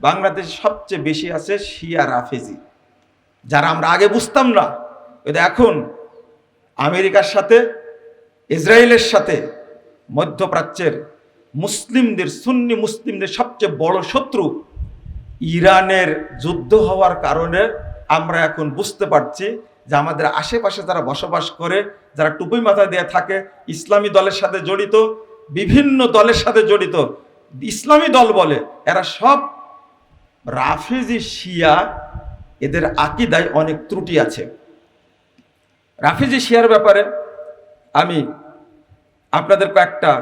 বাংলাদেশে সবচেয়ে বেশি আছে শিয়া রাফেজি, যারা আমরা আগে বুঝতাম না। এখন আমেরিকার সাথে, ইসরায়েলের সাথে, মধ্যপ্রাচ্যের মুসলিমদের, সুন্নি মুসলিমদের সবচেয়ে বড় শত্রু ইরানের যুদ্ধ হওয়ার কারণে আমরা এখন বুঝতে পারছি যে আমাদের আশেপাশে যারা বসবাস করে, যারা টুপি মাথায় দিয়ে থাকে, ইসলামী দলের সাথে জড়িত, বিভিন্ন দলের সাথে জড়িত, ইসলামী দল বলে, এরা সব রাফেজি শিয়া। এদের আকীদায় অনেক ত্রুটি আছে। রাফেজি শিয়ার ব্যাপারে আমি আপনাদের কয়েকটা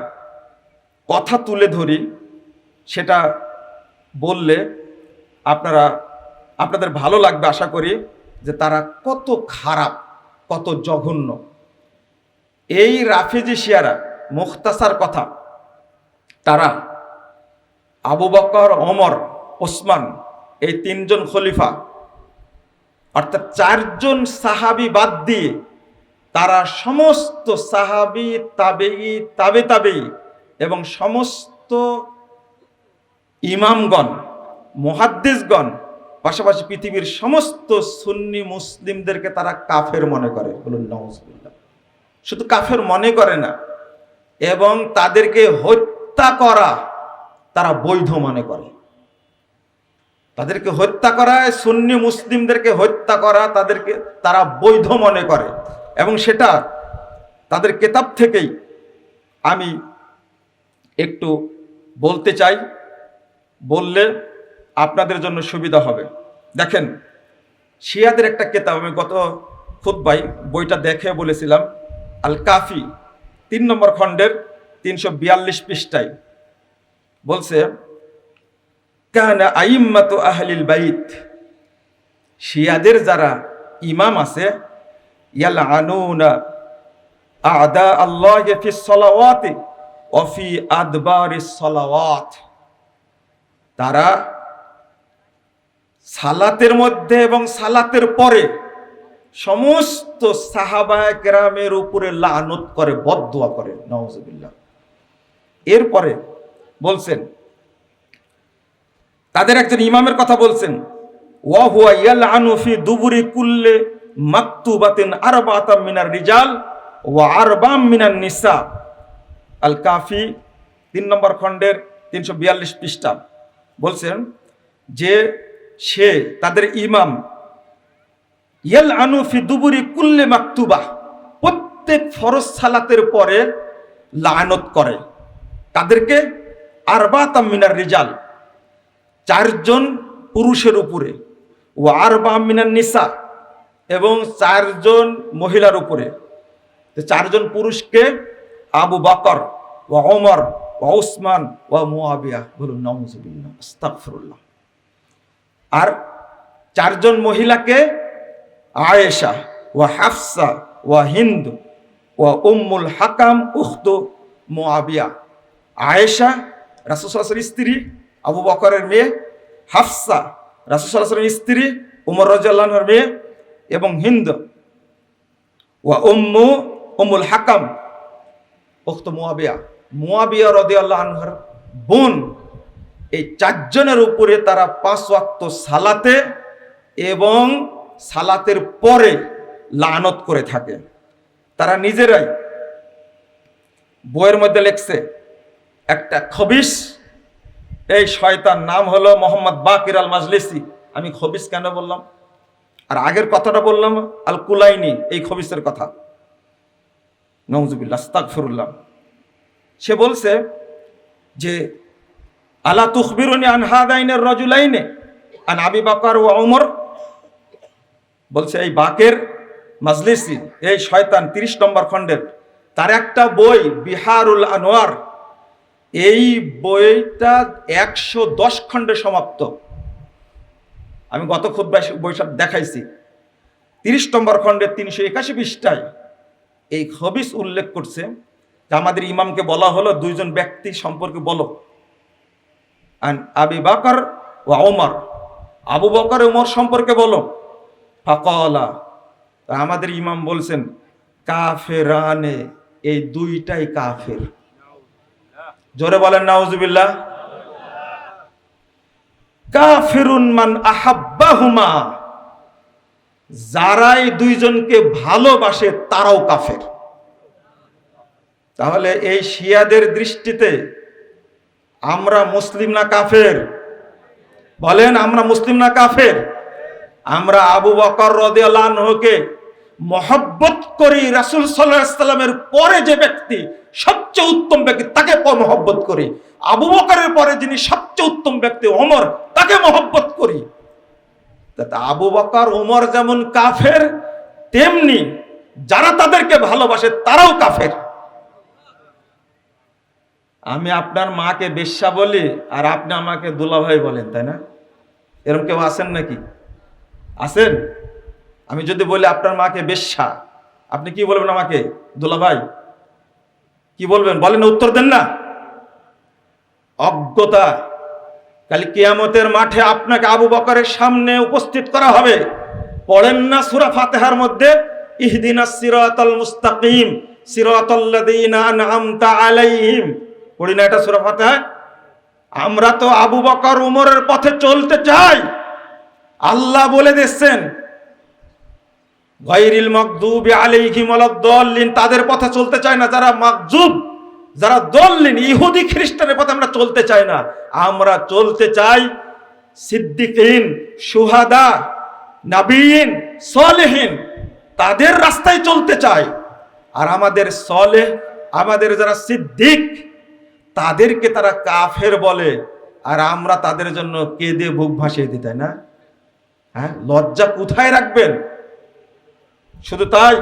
কথা তুলে ধরি, সেটা বললে আপনাদের ভালো লাগবে আশা করি, যে তারা কত খারাপ, কত জঘন্য। এই রাফেজি শিয়ারা, মুখতাসার কথা, তারা আবু বকর, ওমর, ওসমান, এই তিনজন খলিফা অর্থাৎ চারজন সাহাবী বাদ দিয়ে তারা সমস্ত সাহাবী, তাবেঈ, তাবে তাবেঈ এবং সমস্ত ইমামগণ, মুহাদ্দিসগণ, পাশাপাশি পৃথিবীর সমস্ত সুন্নি মুসলিমদেরকে তারা কাফের মনে করে। বলুন নাউজুবিল্লাহ। শুধু কাফের মনে করে না, এবং তাদেরকে হত্যা করা তারা বৈধ মনে করে। তাদেরকে হত্যা করা, সুন্নি মুসলিমদেরকে হত্যা করা তারা বৈধ মনে করে, এবং সেটা তাদের কিতাব থেকেই আমি একটু বলতে চাই, বললে আপনাদের জন্য সুবিধা হবে। দেখেন, শিয়াদের একটা কিতাব, আমি গত খুতবায় বইটা দেখে বলেছিলাম, আল কাফি 3 নম্বর খণ্ডের 342 পৃষ্ঠায় বলছে, কানা আইম্মাতু আহলিল বাইত, শিয়াদের যারা ইমাম আছে, ইয়ালআনুনা আ'দা আল্লাহি ফিস সালাওয়াতি ওয়া ফি আদবারিস সালাওয়াত, তারা সালাতের মধ্যে এবং সালাতের পরে সমস্ত সাহাবায়ে কেরামের উপরে লানত করে, বদদুয়া করে। নাউজুবিল্লাহ। এরপরে বলছেন, তাদের একজন ইমামের কথা বলছেন, ওয়া হুয়া ইয়ালআনু ফি দুবুরি কুল্লি মাকতুবাতিন আরবাআতাম মিনার রিজাল ওয়া আরবাম মিনান নিসা। আল কাফি 3 নম্বর খণ্ডের 342 পৃষ্ঠা বলছেন যে সে, তাদের ইমাম, ইয়ালআনু ফি দুবুরি কুল্লি মাকতুবা, প্রত্যেক ফরজ সালাতের পরে লানত করে। তাদেরকে আরবাআতাম মিনার রিজাল, 4 জন পুরুষের উপরে, ও আরবা মিনান নিসা, এবং 4 জন মহিলার উপরে। 4 জন পুরুষকে আবু বকর, ওয়া ওমর, ওয়া উসমান, ওয়া মুআবিয়া। বলুন নাউজুবিল্লাহ, আস্তাগফিরুল্লাহ। আর 4 জন মহিলাকে আয়েশা, ওয়া হাফসা, ওয়া হিন্দ, ওয়া উম্মুল হাকাম উখতু মুআবিয়া। আয়েশা রাসূল সাল্লাল্লাহু আলাইহি ওয়াসাল্লামের স্ত্রী, আবু বকরের মেয়ে, হাফসা রাসূল সাল্লাল্লাহু আলাইহি ওয়াসাল্লামের স্ত্রী, উমর রাদিয়াল্লাহু আনহুর মেয়ে, এবং হিন্দ, ওয়া উম্মুল হাকাম উখতু মুআবিয়া, মুআবিয়া রাদিয়াল্লাহু আনহার বোন। এই 4 জনের উপরে তারা 5 ওয়াক্ত সালাতে এবং সালাতের পরে লানত করে থাকে। তারা নিজেরাই বইয়ের মধ্যে লিখছে, একটা খবিস, এই শয়তান নাম হলো মোহাম্মদ বাকির আল মাজলিসি। আমি খবিস কেন বললাম, আর আগের কথাটা বললাম আল কুলাইনি, এই খবিসের কথা। নাউজুবিল্লাহ, আস্তাগফিরুল্লাহ। সে বলছে যে, আলা তুখবিরুনি আন হাদাইনের রাজুলাইনে আন আবি বকর ওয়া ওমর। বলছে এই বাকের মাজলিসি, এই শয়তান 30 নম্বর খণ্ডের, তার একটা বই বিহারুল আনোয়ার, এই বইটা 110 খণ্ডে সমাপ্ত। আমি গত খুতবায় বইটা দেখাইছি। 30 নম্বর খণ্ডের 381 পৃষ্ঠায় এই খবিস উল্লেখ করছে যে আমাদের ইমামকে বলা হলো 2 জন ব্যক্তি সম্পর্কে বলো, আন আবি বকর ওয়া ওমর, আবু বকর ওমর সম্পর্কে বলো। ফাকালা, আমাদের ইমাম বলছেন, কাফেরানে, এই 2টাই কাফের। জোরে বলেন নাউজুবিল্লাহ। কাফিরুন মান আহাব্বাহুমা, যারাই দুইজনকে ভালোবাসে তারাও কাফের। তাহলে এই শিয়াদের দৃষ্টিতে আমরা মুসলিম না কাফের? বলেন, আমরা মুসলিম না কাফের? আমরা আবু বকর রাদিয়াল্লাহু আনহুকে মহব্বত করি, রাসূল সাল্লাল্লাহু আলাইহি সাল্লামের পরে যে ব্যক্তি সবচেয়ে উত্তম ব্যক্তি তাকে মহব্বত করি। আবু বকরের পরে যিনি সবচেয়ে উত্তম ব্যক্তি ওমর, তাকে মহব্বত করি। আবু বকর ওমর যেমন কাফের, তেমনি যারা তাদেরকে ভালোবাসে তারাও কাফের। আমি আপনার মাকে বেশ্যা বলি আর আপনি আমাকে দুলাভাই বলেন, তাই না? এরকম কেউ আছেন নাকি? আছেন? আমি যদি বলি আপনার মাকে বেশ্যা, আপনি কি বলবেন আমাকে? দুলাভাই কি বলবেন? বলেন, উত্তর দেন না। অজ্ঞতা। কাল কিয়ামতের মাঠে আপনাকে আবু বকরের সামনে উপস্থিত করা হবে। পড়েন না সূরা ফাতিহার মধ্যে ইহদিনাস সিরাতাল মুস্তাকিম সিরাতাল্লাযীনা আনআমতা আলাইহিম? পড়ি না এটা সূরা ফাতিহায়? আমরা তো আবু বকর উমরের পথে চলতে চাই। আল্লাহ বলে দিচ্ছেন গায়রিল মাগদুবি আলাইহিম ওয়ালাদ-দাল্লিন, তাদের পথে চলতে চাই না যারা মাগজুব, যারা দল্লিন, ইহুদি খ্রিস্টানের পথে আমরা চলতে চাই না। আমরা চলতে চাই সিদ্দিকিন, শুহাদা, নবীন, সালেহিন, তাদের রাস্তায় চলতে চাই। আর আমাদের সালেহ, আমাদের যারা সিদ্দিক, তাদেরকে তারা কাফের বলে, আর আমরা তাদের জন্য কেঁদে বুক ভাসিয়ে দিই, তাই না? হ্যাঁ, লজ্জা কোথায় রাখবেন? শুধু তাই,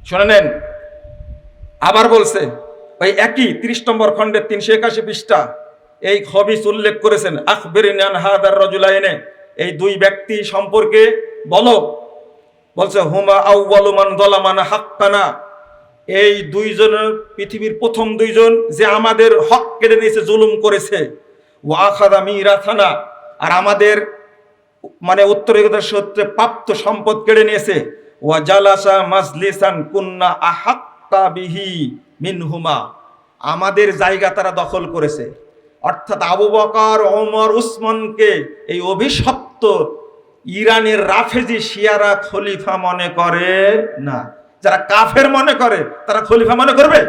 শুনে নেন, আবার বলছে ওই একই 30 নম্বর খণ্ডের 381 পৃষ্ঠা এই খবিস উল্লেখ করেছেন। আখবিরনি আন হাদার রাজুলাইনে, এই দুই ব্যক্তি সম্পর্কে বলো। বলছে হুমা আউয়ালু মান যালামানা হাক্কানা, এই দুইজনের পৃথিবীর প্রথম দুইজন যে আমাদের হক কেড়ে নিয়েছে, জুলুম করেছে। ওয়া আখাযা মিরাথানা, আর আমাদের মানে উত্তরাধিকার সূত্রে প্রাপ্ত সম্পদ কেড়ে নিয়েছে। ওয়া জালাসা মাজলিসান কুন্না আহাক্কা বিহি মিনহুমা, আমাদের জায়গা তারা দখল করেছে। অর্থাৎ আবু বকর, ওমর, উসমানকে এই অভিশপ্ত ইরানের রাফেজি শিয়ারা খলিফা মনে করে না। যারা কাফের মনে করে তারা খলিফা মনে করবে?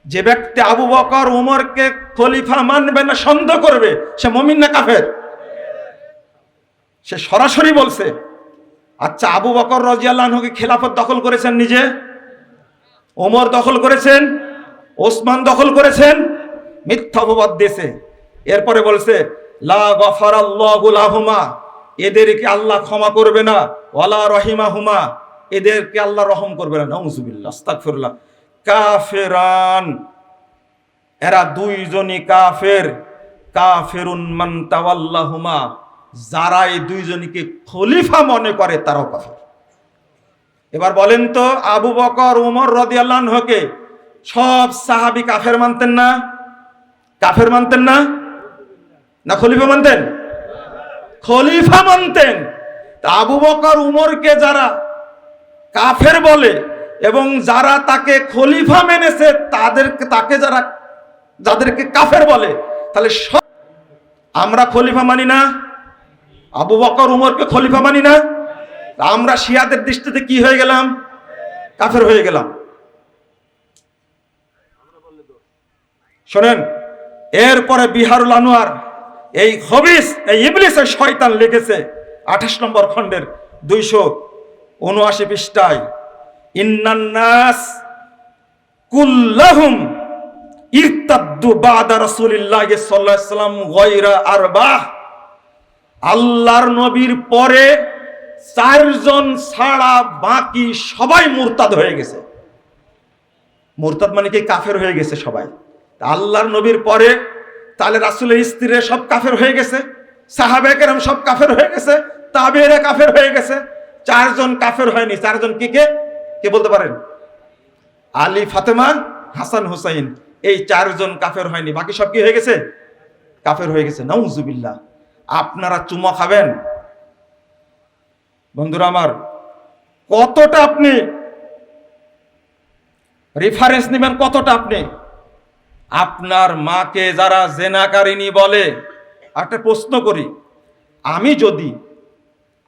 যে ব্যক্তি আবু বকর উমরকে খলিফা মানবে না, সন্দেহ করবে, সে মুমিন না কাফের? সে সরাসরি বলছে। আচ্ছা, আবু বকর রাদিয়াল্লাহু আনহুকে খেলাফত দখল করেছেন নিজে, ওমর দখল করেছেন, ওসমান দখল করেছেন, মিথ্যা অপবাদ দিয়েছে। এরপরে বলছে লা গফারাল্লাহু লাহুমা, এদেরকে আল্লাহ ক্ষমা করবে না, ওয়ালা রহিমাহুমা, এদেরকে আল্লাহ রহম করবে না। নাউযুবিল্লাহ, আস্তাগফিরুল্লাহ। কাফেরান, এরা দুইজনই কাফের। কাফিরুন মান তাওয়াল্লাহুমা, যারা এই দুইজনকে খলিফা মনে করে তারাও কাফের। এবার বলেন তো, আবু বকর উমর রাদিয়াল্লাহু আনহুকে সব সাহাবী কাফের মানতেন না? কাফের মানতেন না? না খলিফা মানতেন? খলিফা মানতেন। আবু বকর উমরকে যারা কাফের বলে এবং যারা তাকে খলিফা মেনেছে তাকে যাদেরকে কাফের বলে, তাহলে আমরা খলিফা মানি না? আবু বকর উমরকে খলিফা মানি না? আমরা শিয়াদের দৃষ্টিতে কি হয়ে গেলাম? কাফের হয়ে গেলাম। শোনেন, এরপরে বিহারুল আনোয়ার এই খবিস, এই ইবলিসের শয়তান লিখেছে 28 নম্বর খণ্ডের 279 পৃষ্ঠায়, ইন্নান নাস কুল্লাহুম ইরতাদ্দু বাদা রাসূলিল্লাহি সাল্লাল্লাহু আলাইহি ওয়াসাল্লাম গায়রা আরবাহ, আল্লাহর নবীর পরে 4 জন ছাড়া বাকি সবাই মুরতাদ হয়ে গেছে। মুরতাদ মানে কি? কাফের হয়ে গেছে সবাই। আল্লাহর নবীর পরে তাহলে রাসূলের স্ত্রীরা সব কাফের হয়ে গেছে, সাহাবায়ে কেরাম সব কাফের হয়ে গেছে, তাবেঈরা কাফের হয়ে গেছে। 4 জন কাফের হয়নি। 4 জন কে বলতে পারেন? আলী, ফাতেমা, হাসান, হুসাইন, এই 4 জন কাফের হয়নি। বাকি সব কি হয়ে গেছে? কাফের হয়ে গেছে। নাউযুবিল্লাহ। আপনারা চুমা খাবেন? বন্ধুরা আমার, কতটা আপনি রেফারেন্স নেবেন? কতটা আপনি আপনার মাকে যারা জেনাকারিনী বলে, একটা প্রশ্ন করি, আমি যদি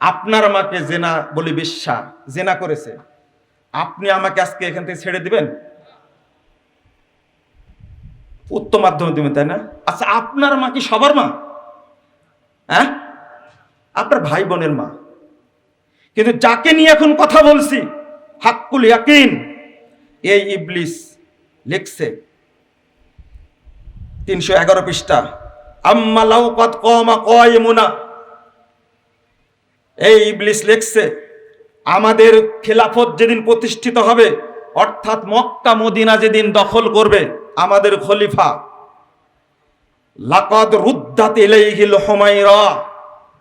আপনার মাকে জেনা বলি বেশ্যা, জেনা করেছে, আপনি আমাকে আজকে এখান থেকে ছেড়ে দিবেন? উত্তম মাধ্যমে দিবেন, তাই না? আচ্ছা, আপনার মা কি সবার মা? হ্যাঁ, আপনার ভাই বোনের মা। কিন্তু যাকে নিয়ে এখন কথা বলছি, হাক্কুল ইয়াকিন, এই ইবলিস লিখছে 311 পৃষ্ঠা, আম্মা লাউ কাদ কামা কায়িমুনা। এই ইবলিস লিখছে, আমাদের খেলাফত যেদিন প্রতিষ্ঠিত হবে, অর্থাৎ মক্কা মদিনা যেদিন দখল করবে আমাদের খলিফা, লাকাদ রুদ্দাত ইলাইহিল হুমায়রা।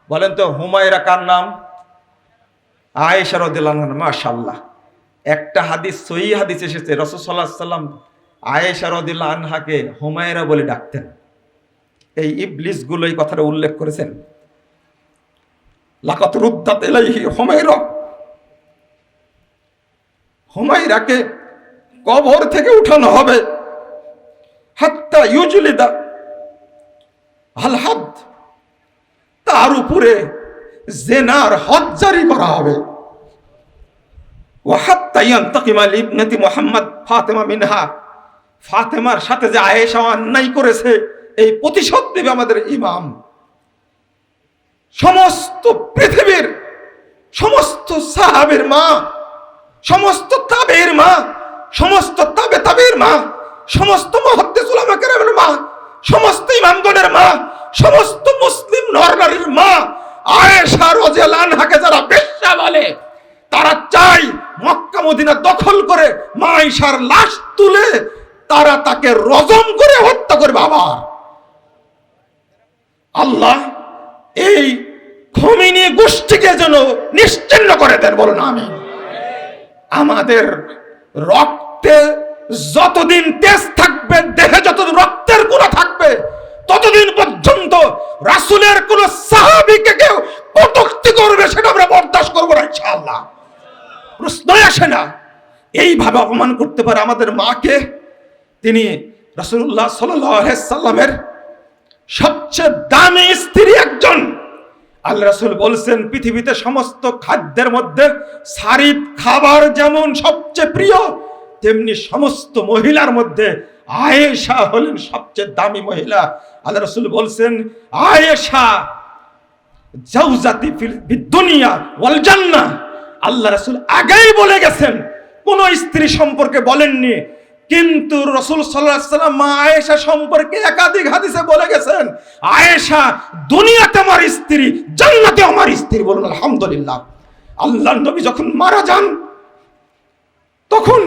বলেন তো হুমায়রা কার নাম? আয়েশা রাদিয়াল্লাহু আনহা। মাশাআল্লাহ, একটা হাদিস, সহিহ হাদিস এসেছে, রাসূল সাল্লাল্লাহু আলাইহি সাল্লাম আয়েশা রাদিয়াল্লাহু আনহাকে হুমায়রা বলে ডাকতেন। এই ইবলিস গুলো এই কথাটা উল্লেখ করেছেন, লাকাদ রুদ্দাত ইলাইহি হুমায়রা। হুমায়রাকে কবর থেকে উঠানো হবে, হাত্তা ইউজলিদা আল হাদ, তার উপরে জেনার হদ জারি করা হবে। ওয়া হাত্তা ইয়ান্তাকিমা লিবনাতি মুহাম্মদ ফাতেমা মিনহা, ফাতেমার সাথে যে আয়েশা অন্যায় করেছে এই প্রতিশোধ দেবে আমাদের ইমাম। সমস্ত পৃথিবীর সমস্ত সাহাবের মা, সমস্ত তাবের মা, সমস্ত তাবের মা, সমস্ত মুহাদ্দিস উলামা কেরামের মা, সমস্ত ইমামগণের মা, সমস্ত মুসলিম নরনারীর মা আয়েশা রাদিয়াল্লাহু আনহাকে যারা বেশ্যা বলে, তারা চাই মক্কা মদিনা দখল করে মা আয়েশার লাশ তুলে তারা তাকে রজম করে হত্যা করবে। আবার আল্লাহ এই খমিনি গোষ্ঠীকে যেন নিশ্চিহ্ন করে দেন, বলুন আমিন। আমাদের রক্তে যতদিন তেজ থাকবে, দেহে যতদিন রক্তের গুণা থাকবে, ততদিন পর্যন্ত রাসূলের কোন সাহাবীকে কেউ কটূক্তি করবে সেটা আমরা বরদাস্ত করবো না ইনশাআল্লাহ। প্রশ্নই আসে না এইভাবে অপমান করতে পারে আমাদের মাকে। তিনি রাসূলুল্লাহ সাল্লাল্লাহু আলাইহি সাল্লামের সবচেয়ে দামি স্ত্রী একজন। আল্লাহ রাসূল বলছেন, পৃথিবীতে সমস্ত খাদ্যের মধ্যে সারিদ খাবার যেমন সবচেয়ে প্রিয়, তেমনি সমস্ত মহিলার মধ্যে আয়েশা হলেন সবচেয়ে দামি মহিলা। আল্লাহ রাসূল বলছেন, আয়েশা জাওজাতি ফিল দুনিয়া ওয়াল জান্নাহ। আল্লাহ রাসূল আগেই বলে গেছেন, কোন স্ত্রী সম্পর্কে বলেননি, কিন্তু রাসূল সাল্লাল্লাহু আলাইহি ওয়াসাল্লাম মা আয়েশা সম্পর্কে একাধিক হাদিসে বলে গেছেন, আয়েশা দুনিয়াতে আমার স্ত্রী, জান্নাতে আমার স্ত্রী। বলুন আলহামদুলিল্লাহ। আল্লাহর নবী যখন মারা যান, তখন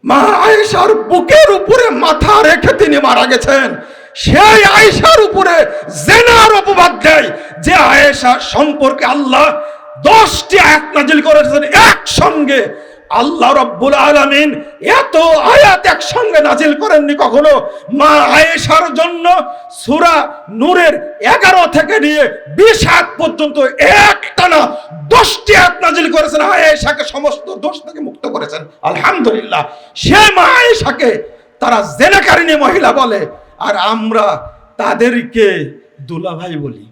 মা আয়েশার বুকের উপরে মাথা রেখে তিনি মারা গেছেন। সেই আয়েশার উপরে জিনার অপবাদ দেয়, যে আয়েশা সম্পর্কে আল্লাহ 10টি আয়াত নাযিল করেছেন একসঙ্গে। আল্লাহ রাব্বুল আলামিন এত আয়াত একসঙ্গে নাযিল করেননি কখনো। মা আয়েশার জন্য সূরা নূরের 11 থেকে নিয়ে 20 আয়াত পর্যন্ত একটানা 10টি আয়াত নাযিল করেছেন, আয়েশাকে সমস্ত দোষ থেকে মুক্ত করেছেন। আলহামদুলিল্লাহ। সে মা আয়েশাকে তারা জেনাকারিনী মহিলা বলে, আর আমরা তাদেরকে দুলাভাই বলি।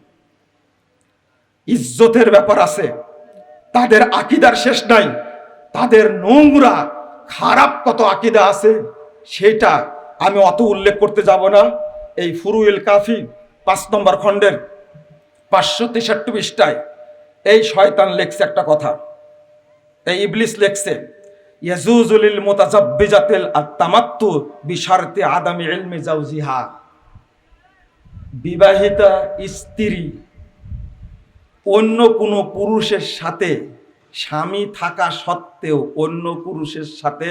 ইজ্জতের ব্যাপার আছে, তাদের আকীদার শেষ নাই, তাদের নোংরা খারাপ কত আকীদা আছে সেটা আমি অত উল্লেখ করতে যাব না। এই ফুরুইল কাফি 5 নম্বর খণ্ডের 563 পৃষ্ঠায় এই শয়তান লেখছে একটা কথা, এই ইবলিস লেখছে, ইয়াজুজুলিল মুতাজাব্বিজাতিল আত-তামাত্তু বিশারতি আদামি ইলমি জাওজিহা। বিবাহিতা স্ত্রী অন্য কোনো পুরুষের সাথে, স্বামী থাকা সত্ত্বেও অন্য পুরুষের সাথে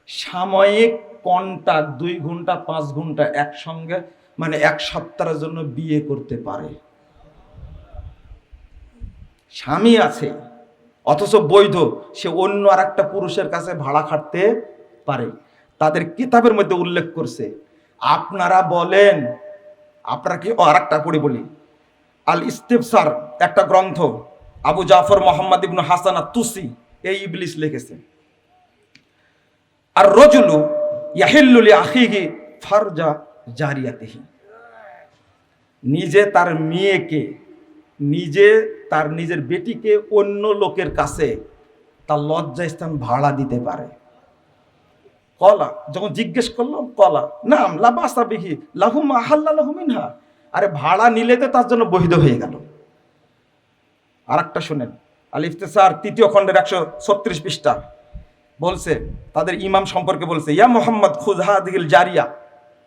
সাময়িক কন্টাক্ট 2 ঘন্টা 5 ঘন্টা একসঙ্গে, মানে 1 সপ্তাহের জন্য বিয়ে করতে পারে। স্বামী আছে অথচ বৈধ, সে অন্য আর একটা পুরুষের কাছে ভাড়া খাটতে পারে। তাদের কিতাবের মধ্যে উল্লেখ করছে। আপনারা বলেন, আপনারা কি আর একটা পড়ি বলি, আল ইস্তিফসার একটা গ্রন্থ, আবু জাফর মোহাম্মদ ইবনে হাসান আত-তুসি এই ইবলিস লিখেছে, আর রাজুলু ইয়াহিল্লু লি আখিহি ফারজা জারিয়াতিহি। নিজে তার মেয়েকে, নিজে তার নিজের বেটিকে অন্য লোকের কাছে তার লজ্জাস্থান ভাড়া দিতে পারে? কলা, যখন জিজ্ঞেস করলাম কলা নাম লাবাসা বিহি লাহুম আহাল্লা লাহু মিনহা। আরে ভাড়া নিলে তো তার জন্য বৈধ হয়ে গেল। আর একটা শুনেন, আল ইফতিসার 3য় খণ্ডের 136 পৃষ্ঠা বলছে, তাদের ইমাম সম্পর্কে বলছে, ইয়া মোহাম্মদ খুয হাযিহিল জারিয়া,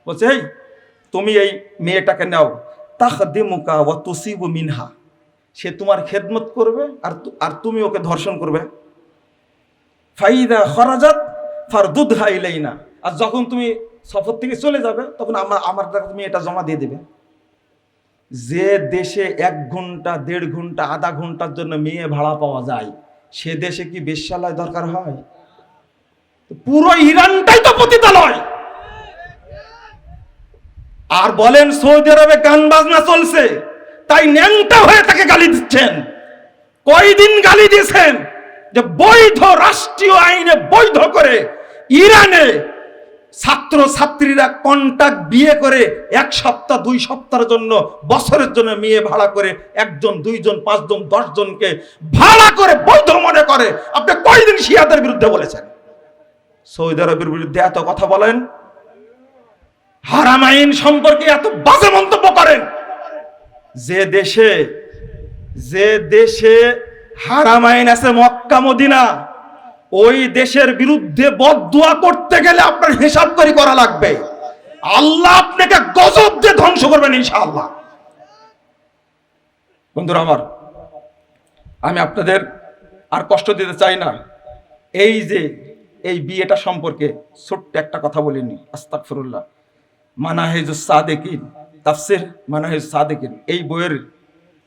বলছে এই তুমি এই মেয়েটাকে নাও, তাখদিমুকা ওয়া তুসিবু মিনহা, সে তোমার খেদমত করবে আর তুমি ওকে ধর্ষণ করবে। ফাইদা খরাজাত ফারদুদহা ইলাইনা, আর যখন তুমি সফর থেকে চলে যাবে তখন আমার টাকা তুমি এটা জমা দিয়ে দেবে। যে দেশে 1 ঘন্টা 1.5 ঘন্টা আধা ঘন্টার জন্য মেয়ে ভাড়া পাওয়া যায়, সে দেশে কি বেশ্যালয় দরকার হয়? পুরো ইরানটাই তো পতিতালয়। আর বলেন সৌদি আরবে গান বাজনা চলছে, তাই ন্যাংটা হয়ে তাকে গালি দিচ্ছেন। কয়দিন গালি দিয়েছেন যে বৈধ রাষ্ট্রীয় আইনে বৈধ করে ইরানে ছাত্র ছাত্রীরা কন্ট্রাক্ট বিয়ে করে 1 সপ্তাহ 2 সপ্তাহের জন্য, বছরের জন্য মেয়ে ভাড়া করে 1 জন 2 জন 5 জন 10 জনকে ভাড়া করে বৈধ মনে করে। আপনি কয়দিন শিয়াদের বিরুদ্ধে বলেছেন? সৌদি আরবের বিরুদ্ধে এত কথা বলেন, হারাম আইন সম্পর্কে এত বাজে মন্তব্য করেন। যে দেশে হারাম আইন আছে, মক্কা মদিনা, ওই দেশের বিরুদ্ধে বদদুয়া করতে গেলে আপনার হিসাব করে করা লাগবে। আল্লাহ আপনাকে গজব দিয়ে ধ্বংস করবেন ইনশাআল্লাহ। বন্ধুরা আমার, আমি আপনাদের আর কষ্ট দিতে চাই না। এই যে এই বিয়েটা সম্পর্কে ছোট্ট একটা কথা বলিনি, আস্তাগফিরুল্লাহ। মানাহিজুস সাদিকিন, তাফসীর মানাহিজুস সাদিকিন, এই বইয়ের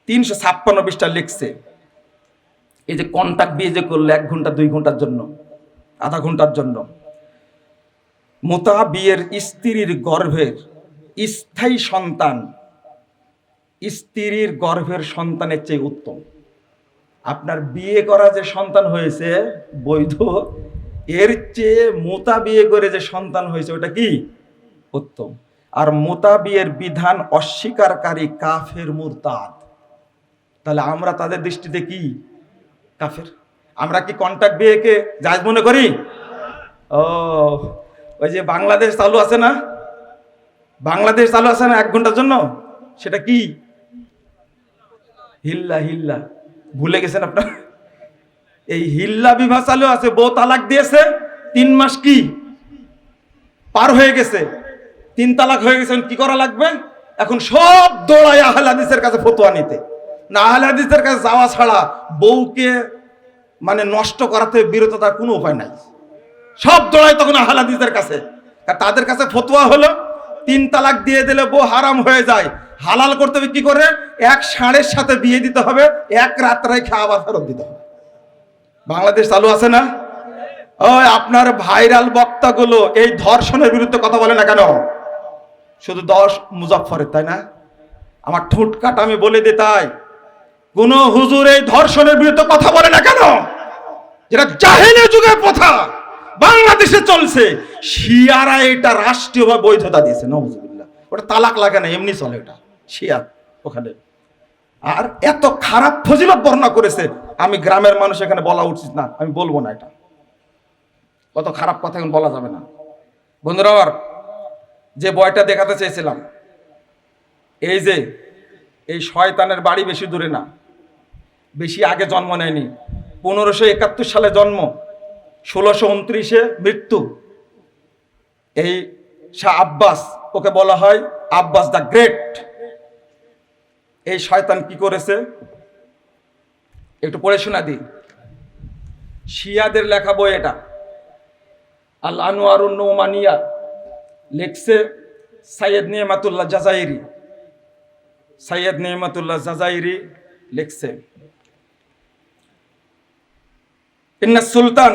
356 পৃষ্ঠা লিখছে, এই যে কন্ট্রাক্ট বিয়ে যে করলে 1 ঘন্টা 2 ঘন্টার জন্য, আধা ঘন্টার জন্য, মুতা বিয়ের স্ত্রীর গর্ভের স্থায়ী সন্তান স্ত্রীর গর্ভের সন্তানের চেয়ে উত্তম। আপনার বিয়ে করা যে সন্তান হয়েছে বৈধ, এর চেয়ে মুতা বিয়ে করে যে সন্তান হয়েছে ওটা কি উত্তম। আর মুতা বিয়ের বিধান অস্বীকারী কাফের মুরতাদ। তাহলে আমরা তাদের দৃষ্টিতে কি কাফের? আমরা কি কন্ট্রাক্ট বিয়েকে জায়েজ মনে করি? ও, ওই যে বাংলাদেশ চালু আছে না, 1 ঘন্টার জন্য, সেটা কি হিল্লা ভুলে গেছেন আপনার? এই হিল্লা বিবাহ চালু আছে, বউ তালাক দিয়েছে, 3 মাস কি পার হয়ে গেছে, 3 তালাক হয়ে গেছে, কি করা লাগবে? এখন সব দৌড়ায় আহলে হাদিসের কাছে ফতোয়া নিতে। না, আহলে হাদিসের কাছে যাওয়া ছাড়া বউকে মানে নষ্ট করাতে বিরত তার কোনো উপায় নাই। সব দৌড়ায় তখন আহলে হাদিসের কাছে। তাদের কাছে ফতোয়া হলো 3 তালাক দিয়ে দিলে বউ হারাম হয়ে যায়, হালাল করতে হবে কি করে? 1 ষাঁড়ের সাথে বিয়ে দিতে হবে, 1 রাত রেখে আবার ফেরত দিতে হবে। বাংলাদেশ চালু আছে না? ওই আপনার ভাইরাল বক্তাগুলো এই ধর্ষণের বিরুদ্ধে কথা বলে না কেন? শুধু 10 মুজাফফরের, তাই না? আমার ঠোঁট কাটা, আমি বলে দিই, তাই কোন হুজুর এই ধর্ষণের বিরুদ্ধে কথা বলে না কেন? যেটা জাহেলের যুগের প্রথা বাংলাদেশে চলছে, শিয়ারা এটা রাষ্ট্রীয়ভাবে বৈধতা দিয়েছে। নাউজুবিল্লাহ, ওটা তালাক লাগে না, এমনি চলে ওটা শিয়া ওখানে। আর এত খারাপ ফজিলত বর্ণনা করেছে, আমি গ্রামের মানুষ, এখানে বলা উচিত না, আমি বলবো না। এটা কত খারাপ কথা এখন বলা যাবে না। বন্ধুরা আমার, যে বয়টা দেখাতে চেয়েছিলাম, এই যে এই শয়তানের বাড়ি বেশি দূরে না, বেশি আগে জন্ম নেয়নি। 1571 সালে জন্ম, 1629-এ মৃত্যু। এই শাহ আব্বাস, ওকে বলা হয় আব্বাস দ্য গ্রেট। এই শয়তান কি করেছে একটু পড়ে শোনা দিই। শিয়াদের লেখা বই এটা, আল আনোয়ারুন নোমানিয়া, লিখছে সৈয়দ নেমাতুল্লাহ জাজাইরি। সৈয়দ নেমাতুল্লাহ জাজাইরি লিখছে, ইন্না সুলতান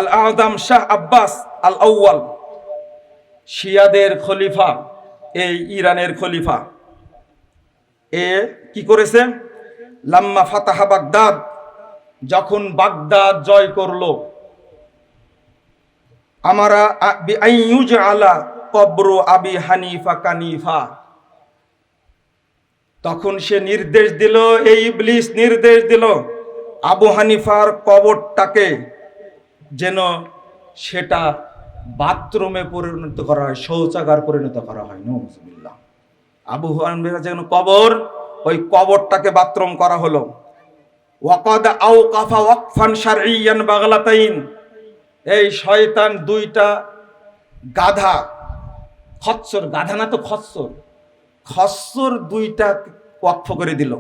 আল আযম শাহ আব্বাস আল আউয়াল, শিয়াদের খলিফা, এই ইরানের খলিফা, এ কি করেছে? লাম্মা ফাতাহা বাগদাদ, যখন বাগদাদ জয় করলো, আমারা বিআইয়ুজআলা কবর আবি হানিফা কানিফা, তখন সে নির্দেশ দিল, এই ইবলিস নির্দেশ দিল আবু হানিফার কবরটাকে যেন সেটা বাথরুমে পরিণত করা হয়, শৌচাগার পরিণত করা হয়। নাউজুবিল্লাহ। আবু হানিফার যেন কবর, ওই কবরটাকে বাথরুম করা হলো। ওয়াকাদ আওকাফা ওয়াকফান শারঈয়ান বাগলাতাইন, এই শয়তান দুইটা গাধা, খচ্চর, গাধা না তো খচ্চর, খচ্চর দুইটা ওয়াকফ করে দিল।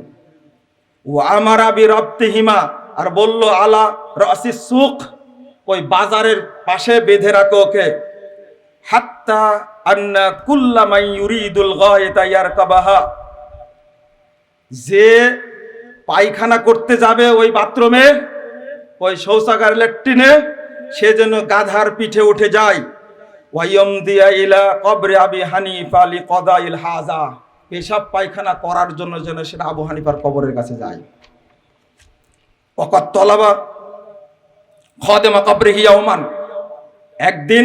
ও আমারা বিরবতিহিমা, আর বলল আলা রাসিস সুক, ওই বাজারের পাশে বেঁধে রাখো ওকে। হাত্তা আন্না কুল্লা মান ইউরিদুল গায়তা ইয়ারকাবাহা, যে পায়খানা করতে যাবে ওই বাথরুমে, ওই শৌচাগার ল্যাট্রিনে, সে যেন গাধার পিঠে উঠে যায়। ওয়াইয়ামদিয়া ইলা কবরে আবি হানিফা লিকদাইল হাজা, পেশাব পায়খানা করার জন্য যেন সেটা আবু হানিফার কবরের কাছে যায়। ওয়াকাত তলাবা খাদেমা কবরিহি ইয়াওমান, একদিন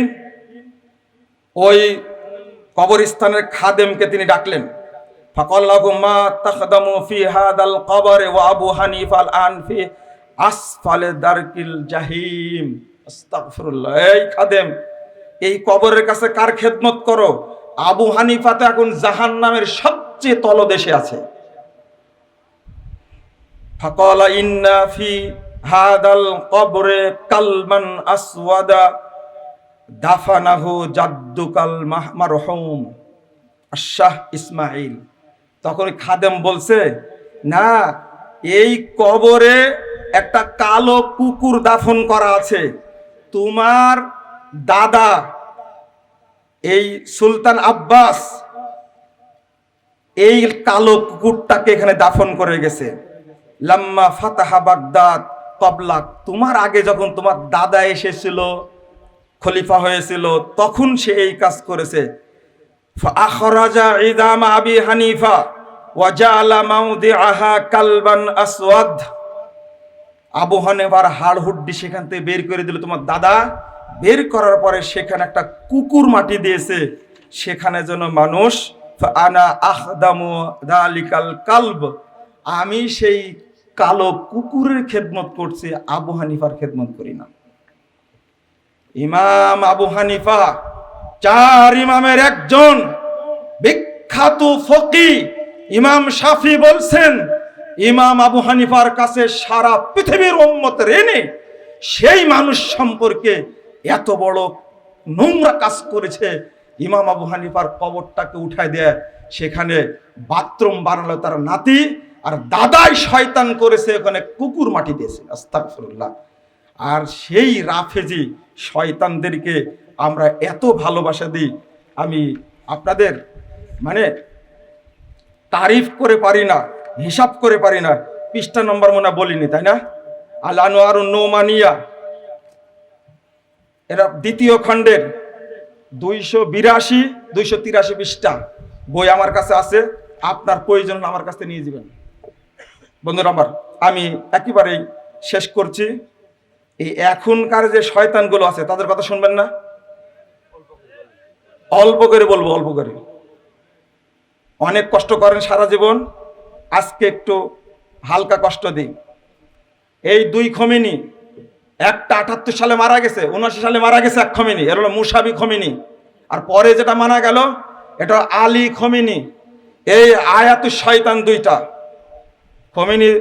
ওই কবরস্থানের খাদেমকে তিনি ডাকলেন। ফাকাল্লাহু মা তাখদামু ফি হাদাল কবর ওয়া আবু হানিফা আন ফি আসফালে দারকিল জাহিম। আস্তাগফিরুল্লাহ। এই খাদেম, এই কবরের কাছে কার খেদমত করো? আবু হানিফা তো এখন জাহান্নামের সবচেয়ে তলদেশে আছে। ফাকালা ইন্না ফি হাদাল কবরে কালমান আসওয়াদা দাফানাহু জাদ্দুকাল মারহুম আশ-শাহ ইসমাইল। তখন খাদেম বলছে, না, এই কবরে একটা কালো কুকুর দাফন করা আছে। তোমার দাদা এই সুলতান আব্বাস এই কালো কুকুরটাকে এখানে দাফন করে গেছে। লাম্মা ফাতাহা বাগদাদ কবলাক, তোমার আগে যখন তোমার দাদা এসেছিল, খলিফা হয়েছিল, তখন সে এই কাজ করেছে। ফাআখরাজা ইদাম আবি হানিফা ওয়া জাআলা মাউদিআহা কালবান আসওয়াদ, আবু হানিফার হাড় হুড্ডি সেখান থেকে বের করে দিল তোমার দাদা। বের করার পরে সেখানে একটা কুকুর মাটি দিয়েছে, সেখানে যেন মানুষ, আনা আখদামু যালিকাল কালব, আমি সেই কালো কুকুরের খেদমত করছি, আবু হানিফার খেদমত করি না। ইমাম আবু হানিফা চার ইমামের একজন, বিখ্যাত ফকি ইমাম শাফি বলছেন, ইমাম আবু হানিফার কাছে সারা পৃথিবীর উম্মতের এনে সেই মানুষ সম্পর্কে এত বড় নোংরা কাজ করেছে। ইমাম আবু হানিফার কবরটাকে উঠায় দেয়, সেখানে বাথরুম বানালো তার নাতি, আর দাদাই শয়তান করেছে, ওখানে কুকুর মাটি দিয়েছে। আস্তাগফিরুল্লাহ। আর সেই রাফেজি শয়তানদেরকে আমরা এত ভালোবাসা দিই, আমি আপনাদের মানে তারিফ করে পারি না, হিসাব করে পারি না। পৃষ্ঠা নম্বর মনে বলিনি, তাই না? আল আনোয়ারুন নোমানিয়া, এরা দ্বিতীয় খণ্ডের 282 283 পৃষ্ঠা বই আমার কাছে আছে। আপনার প্রয়োজন আমার কাছে নিয়ে যাবেন। বন্ধুরা আমার, আমি একেবারেই শেষ করছি। এই এখনকার যে শয়তানগুলো আছে তাদের কথা শুনবেন না, অল্প করে বলবো, অল্প করে। অনেক কষ্ট করেন সারা জীবন, আজকে একটু হালকা কষ্ট দিই। এই দুই খমেনি, একটা 78 সালে মারা গেছে, 79 সালে মারা গেছে এক খমেনি, এর হলো মুসাবি খমেনি। আর পরে যেটা মারা গেল এটা আলী খমেনি। এই আয়াতুশ শয়তান দুইটা। খমেনি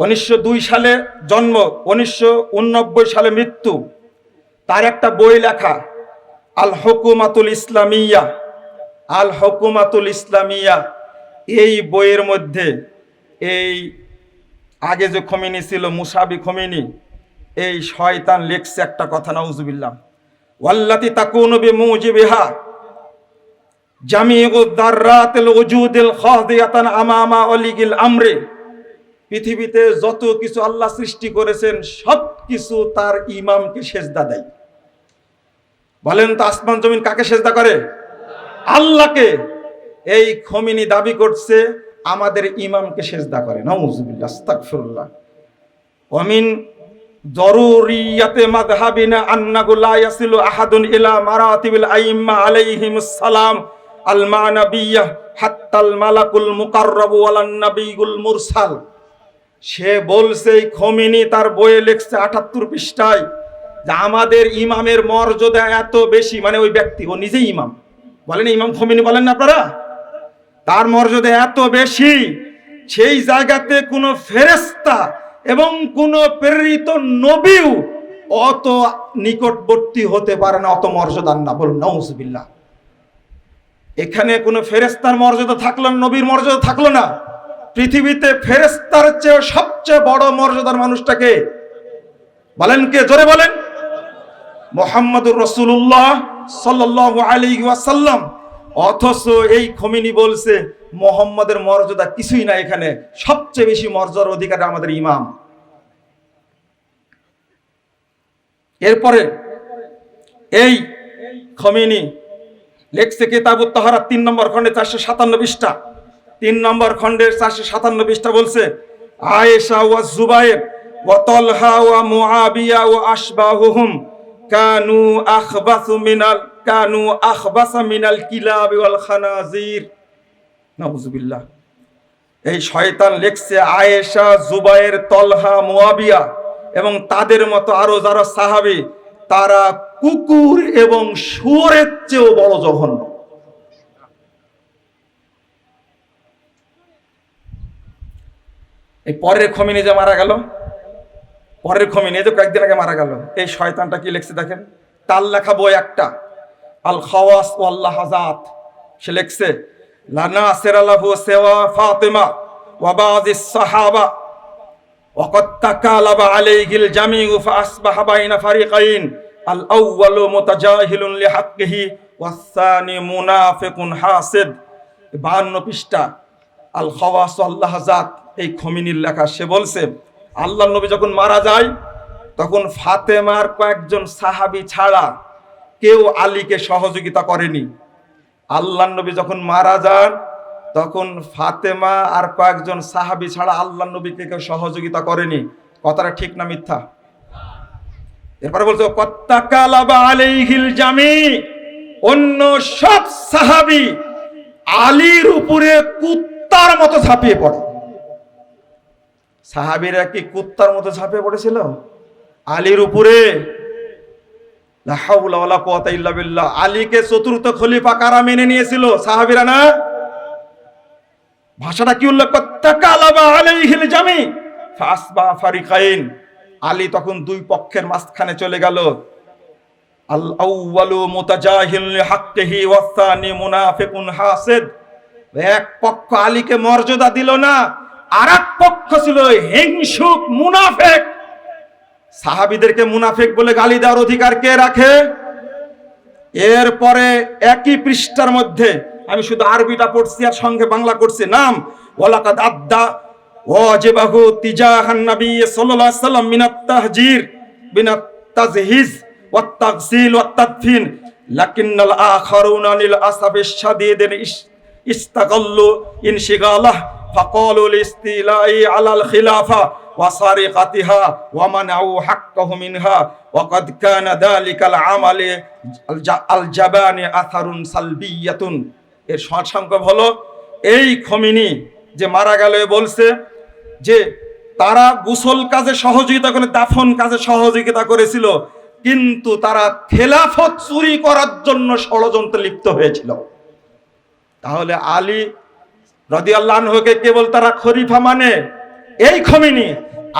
1902 সালে জন্ম, 1989 সালে মৃত্যু। তার একটা বই লেখা, আল হুকুমাতুল ইসলামিয়া, আল হুকুমাতুল ইসলামিয়া। এই বইয়ের মধ্যে এই আগে যে খমেনি ছিল মুসাবি খমেনি, এই শয়তান লেখছে একটা কথা, নাউজুবিল্লাহ, ওয়াল্লাতি তাকুনু বিমুজিবিহা জামিউ দাররাতিল উজুদিল খাদিয়াতান আমামা ওয়ালিগিল আমরি। পৃথিবীতে যত কিছু আল্লাহ সৃষ্টি করেছেন সব কিছু তার ইমামকে সেজদা দেয়। বলেন তো আসমান জমিন কাকে সেজদা করে? আল্লাহকে। এই খমেনি দাবি করছে আমাদের ইমামকে সেজদা করে। নাউজুবিল্লাহ, আস্তাগফিরুল্লাহ। ওয়ামিন জরুরিয়াতে মাযহাবিনা আন্নাহু লা ইয়াসিলু আহাদুন ইলা মারাতিবিল আইম্মা আলাইহিমুস সালাম আল মানবিয়্যাহ হাত্তাল মালাকুল মুকাররাবু ওয়ালান নাবিয়ুল মুরসাল। সে বলছে, এই খোমেনি তার বইয়ে লিখছে 78 পৃষ্ঠায়, যে আমাদের ইমামের মর্যাদা এত বেশি, মানে ওই ব্যক্তি, ও নিজেই ইমাম, বলেন ইমাম খোমেনি বলেন না আপনারা, তার মর্যাদা এত বেশি, সেই জায়গাতে কোনো ফেরেশতা এবং কোনো প্রেরিত নবীও অত নিকটবর্তী হতে পারে না, অত মর্যাদার না। বলুন নাউজুবিল্লাহ। এখানে কোনো ফেরেশতার মর্যাদা থাকলো না, নবীর মর্যাদা থাকলো না। পৃথিবীতে ফেরেশতার চেয়ে সবচেয়ে বড় মর্যাদার মানুষটাকে বলেন কে? জোরে বলেন। মুহাম্মদুর রাসূলুল্লাহ সাল্লাল্লাহু আলাইহি ওয়াসাল্লাম। অথচ এই খোমেনি বলছে মুহাম্মদের মর্যাদা কিছুই না, এখানে সবচেয়ে বেশি মর্যাদার অধিকারী আমাদের ইমাম। এরপরে এই খোমেনি লেখছে কিতাবুত তাহারাত 3 নম্বর খণ্ডে 457 পৃষ্ঠা, 3 নম্বর খণ্ডের 457 পৃষ্ঠা বলছে, আয়েশা ওয়া জুবায়ের ওয়া তালহা ওয়া মুআবিয়া ওয়া আশবাহুহুম কানু আখবাসা মিনাল কিলাবি ওয়াল খানাজির। নাউজুবিল্লাহ। এই শয়তান লেখছে আয়েশা, জুবায়ের, তলহা, মুআবিয়া এবং তাদের মতো আরো যারা সাহাবী, তারা কুকুর এবং শুয়োরের চেয়েও বড় জঘন্য। এই পরের খোমেনি যে মারা গেল, পরের খোমেনি যে কয়েকদিন আগে মারা গেল, এই শয়তানটা কি লিখছে দেখেন। তার লেখা বই একটা, আল খাওয়াস ওয়াল লাহাজাত। সে লিখছে, লানা সেরালাহু সেওয়া ফাতিমা ওয়া বাযিস সাহাবা ওয়া কদ তাকালাবা আলাইহিল জামিউ ফাসবাহা বাইনা ফারিকাইন, আল আউয়ালু মুতাজাহিলুন লিহাক্কিহি ওয়াস সানি মুনাফিকুন হাসিদ। 52 পৃষ্ঠা আল খাওয়াস ওয়াল লাহাজাত, এই খোমেনির লেখা। সে বলছে, আল্লাহর নবী যখন মারা যায় তখন ফাতেমার কয়েকজন সাহাবী ছাড়া কেউ আলীকে সহযোগিতা করেনি। আল্লাহর নবী যখন মারা যান তখন ফাতেমা আর কয়েকজন সাহাবী ছাড়া আল্লাহর নবীকে কেউ সহযোগিতা করেনি। কথাটা ঠিক না মিথ্যা? এরপরে বলছে কত্তাকালাবা আলাইহিল জামি, অন্য সব সাহাবী আলীর উপরে কুত্তার মতো ঝাঁপিয়ে পড়ে। সাহাবীরা কি কুত্তার মতো ঝাঁপিয়ে পড়েছিল আলীর উপরে? লা হাওলা ওয়ালা কুওয়াতা ইল্লা বিল্লাহ। আলীকে চতুর্থ খলিফা কারা মেনে নিয়েছিল? সাহাবীরা না? ভাষাটা কি উল্লেখ? তাকালাবা আলাইহিল জামি ফাসবা ফারিকাইন। আলী তখন দুই পক্ষের মাঝখানে চলে গেল। আল আউয়ালু মুতাজাহিল লিহাক্কিহি ওয়াস সানি মুনাফিকুন হাসিদ। এক পক্ষ আলীকে মর্যাদা দিল না, আর এক পক্ষ ছিল হিংসুক মুনাফিক। সাহাবীদেরকে মুনাফিক বলে গালি দেওয়ার অধিকার কে রাখে? এরপরে একই পৃষ্ঠার মধ্যে আমি শুধু আরবিটা পড়ছি আর সঙ্গে বাংলা করছি। নাম ওয়ালাকাদ আদ্দা ওয়াজিবাহু তিজাহান নবী সাল্লাল্লাহু আলাইহি সাল্লাম মিনাত তাহজির বিনাত তাজহিজ ওয়াত তাগসিল ওয়াত তাদফিন, লাকিন্নাল আখারুনা লিল আসাবিশ শাদীদিন ইস্তাগাল্লু ইনশিগালাহ ফাকালু লিস্তিলাই আলাল খিলাফা ওয়া সারিকাতিহা ওয়া মানাউ হাক্কাহু মিনহা ওয়া ক্বাদ কানা যালিকাল আমালি আল জাবানি আথারুন সালবিয়াতুন। এর সংক্ষেপ হলো, এই খোমেনি যে মারা গেল বলছে যে তারা গোসল কাজে সহযোগিতা করে, দাফন কাজে সহযোগিতা করেছিল, কিন্তু তারা খেলাফত চুরি করার জন্য ষড়যন্ত্রে লিপ্ত হয়েছিল। তাহলে আলী রাদিয়াল্লাহু আনহুকে কেবল তারা খলিফা মানে? এই খোমেনি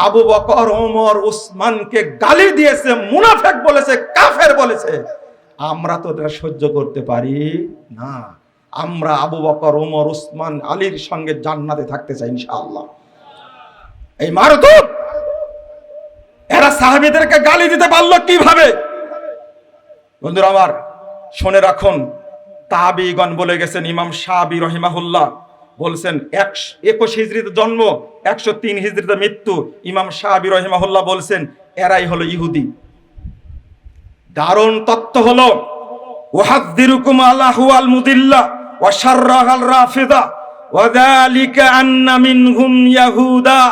আবু বকর, ওমর, উসমানকে গালি দিয়েছে, মুনাফিক বলেছে, কাফের বলেছে। আমরা তো এটা সহ্য করতে পারি না। আমরা আবু বকর, ওমর, উসমান, আলীর সঙ্গে জান্নাতে থাকতে চাই ইনশাআল্লাহ। এই মারদুদ এরা সাহাবীদেরকে গালি দিতে পারলো কিভাবে? বন্ধুরা আমার, শুনে রাখুন, তাবিগণ বলে গেছেন। ইমাম শাবি রহিমাহুল্লাহ বলছেন 21 হিজরিতে জন্ম, 103 হিজরিতে মৃত্যু। ইমাম শাবি রহিমাহুল্লাহ বলছেন এরাই হলো ইহুদি। দারুণ তত্ত্ব হলো, ওয়াহাযযিরুকুম আল্লাহু আল মুদিল্লা ওয়া শাররাল রাফিদা ওয়া যালিকা আন্না মিনহুম ইয়াহুদা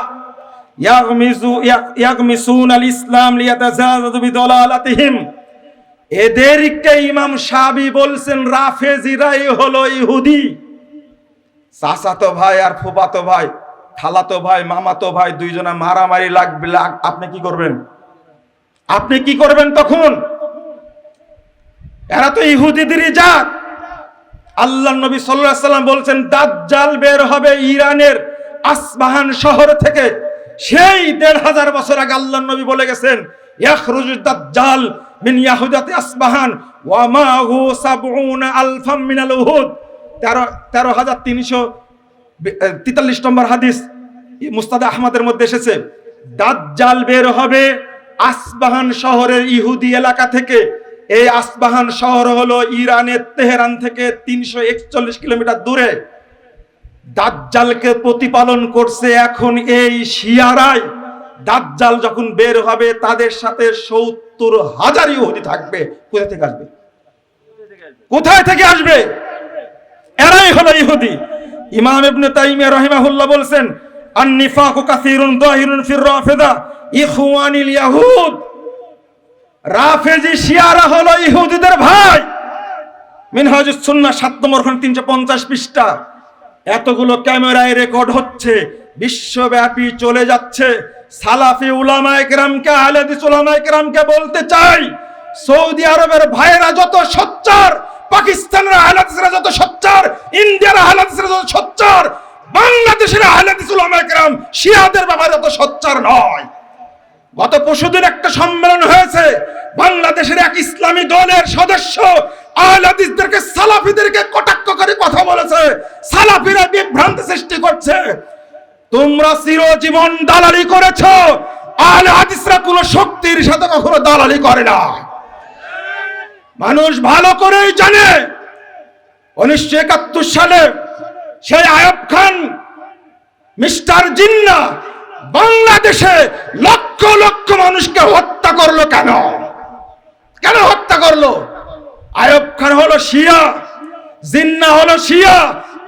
ইয়াগমিসুনা আল ইসলাম লিয়াতাজাদাদু বিদালালাতিহিম এদেরকে ইমাম শাবি বলছেন রাফেজিরাই হলো ইহুদি। চাচাতো ভাই আর ফুফাতো ভাই, খালাতো ভাই, মামাতো ভাই দুইজনা মারামারি লাগবে, আপনি কি করবেন? আপনি কি করবেন তখন? এরা তো ইহুদিদেরই জাত। আল্লাহ নবী সাল্লাল্লাহু আলাইহি সাল্লাম বলছেন দাজ্জাল বের হবে ইরানের আসবাহান শহর থেকে। সেই ১৫০০ বছর আগে আল্লাহ নবী বলে গেছেন ইয়াখরুজু দাজ্জাল মিন ইয়াহুদাতি আসবাহান ওয়া মাহু ৭০ আলফাম মিনাল উহুদ। ১৩,৩৪৩ নম্বর হাদিস মুস্তাদ আহমদের মধ্যে এসেছে। দাজ্জাল বের হবে আসবাহান শহরের ইহুদি এলাকা থেকে। এই আসবাহান শহর হলো ইরানের তেহরান থেকে ৩৪১ কিলোমিটার দূরে। দাজ্জালকে প্রতিপালন করছে এখন এই শিয়ারাই। দাজ্জাল যখন বের হবে তাদের সাথে ৭০,০০০ ইহুদি থাকবে। কোথা থেকে আসবে? কোথায় থেকে আসবে? এরাই হলো ইহুদি। ইমাম ইবনে তাইমিয়া রাহিমাহুল্লাহ বলছেন আন-নিফাকু কাসীরুন যাহিরুন ফির রাফিদা ইখওয়ানিল ইয়াহুদ। রাফেজি শিয়ারা হলো ইহুদিদের ভাই। মিনহাজুস সুন্নাহ ৭ নম্বর খণ্ড ৩৫০ পৃষ্ঠা। এতগুলো ক্যামেরায় রেকর্ড হচ্ছে, বিশ্বব্যাপী চলে যাচ্ছে। সালাফি উলামায়ে কেরামকে, আহলে হাদিস উলামায়ে কেরামকে বলতে চাই, সৌদি আরবের ভাইয়েরা যত সোচ্চার, পাকিস্তানের আহলে হাদিসরা যত সোচ্চার, ইন্ডিয়ার আহলে হাদিসরা যত সোচ্চার, বাংলাদেশের আহলে হাদিস উলামায়ে কেরাম শিয়াদের ব্যাপারে যত সোচ্চার নয়। গত পরশুদিন একটা সম্মেলন হয়েছে, বাংলাদেশের এক ইসলামী দলের সদস্য আহলে হাদিসদেরকে, সালাফিদেরকে কটাক্ষ করে কথা বলেছে। সালাফিরা বিভ্রান্তি সৃষ্টি করছে। তোমরা চিরজীবন দালালি করেছো, আহলে হাদিসরা কোনো শক্তির সাথে কখনো দালালি করে না। মানুষ ভালো করেই জানে 1971 সালে সেই আয়ব খান মিস্টার জিন্নাহ বাংলাদেশে লক্ষ লক্ষ মানুষকে হত্যা করলো। কেন কেন হত্যা করলো? আয়ব খান হলো শিয়া, জিন্নাহ হলো শিয়া,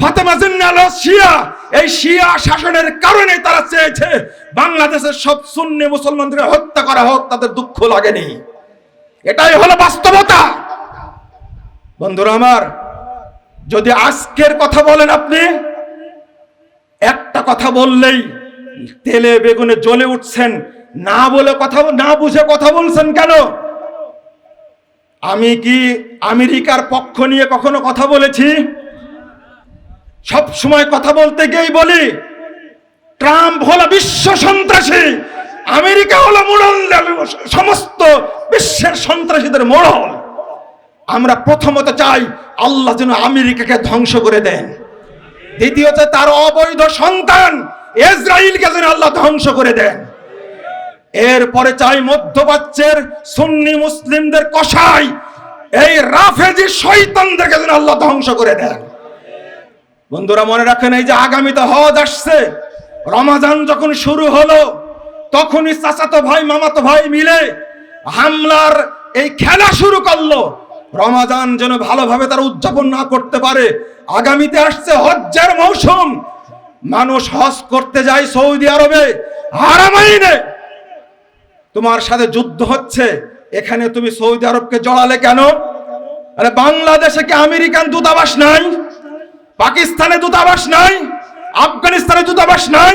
ফাতেমা জিন্নাহ হলো শিয়া। এই শিয়া শাসনের কারণে তারা চেয়েছে বাংলাদেশের সব সুন্নি মুসলমানদের হত্যা করা হোক, তাদের দুঃখ লাগেনি। এটাই হলো বাস্তবতা। বন্ধুরা আমার, যদি আজকের কথা বলেন, আপনি একটা কথা বললেই তেলে বেগুনে জ্বলে উঠছেন, না বলে কথা, না বুঝে কথা বলছেন কেন? আমি কি আমেরিকার পক্ষ নিয়ে কখনো কথা বলেছি? সব সময় কথা বলতে গিয়েই বলি ট্রাম্প হলো বিশ্ব সন্ত্রাসী, আমেরিকা হলো মোড়ল, সমস্ত বিশ্বের সন্ত্রাসীদের মোড়ল। আমরা প্রথমত চাই আল্লাহ যেন আমেরিকাকে ধ্বংস করে দেন। দ্বিতীয়ত তার অবৈধ সন্তান ইসরায়েলকে যেন আল্লাহ ধ্বংস করে দেন। এরপরে চাই মধ্যপ্রাচ্যের সুন্নি মুসলিমদের কসাই এই রাফেজি শয়তানদেরকে যেন আল্লাহ ধ্বংস করে দেন। বন্ধুরা মনে রাখেন, এই যে আগামীতে হজ আসছে, রমাজান যখন শুরু হলো তখনই চাচাতো ভাই মামাতো ভাই মিলে হামলার এই খেলা শুরু করলো। রমাজান যেন ভালোভাবে তারা উদযাপন না করতে পারে। আগামীতে আসছে হজ্জের মৌসুম, মানুষ হজ করতে যায় সৌদি আরবে, হারামাইনে। তোমার সাথে যুদ্ধ হচ্ছে, এখানে তুমি সৌদি আরবকে জড়ালে কেন? আরে বাংলাদেশে কি আমেরিকান দূতাবাস নাই? পাকিস্তানে দূতাবাস নাই? আফগানিস্তানে দূতাবাস নাই?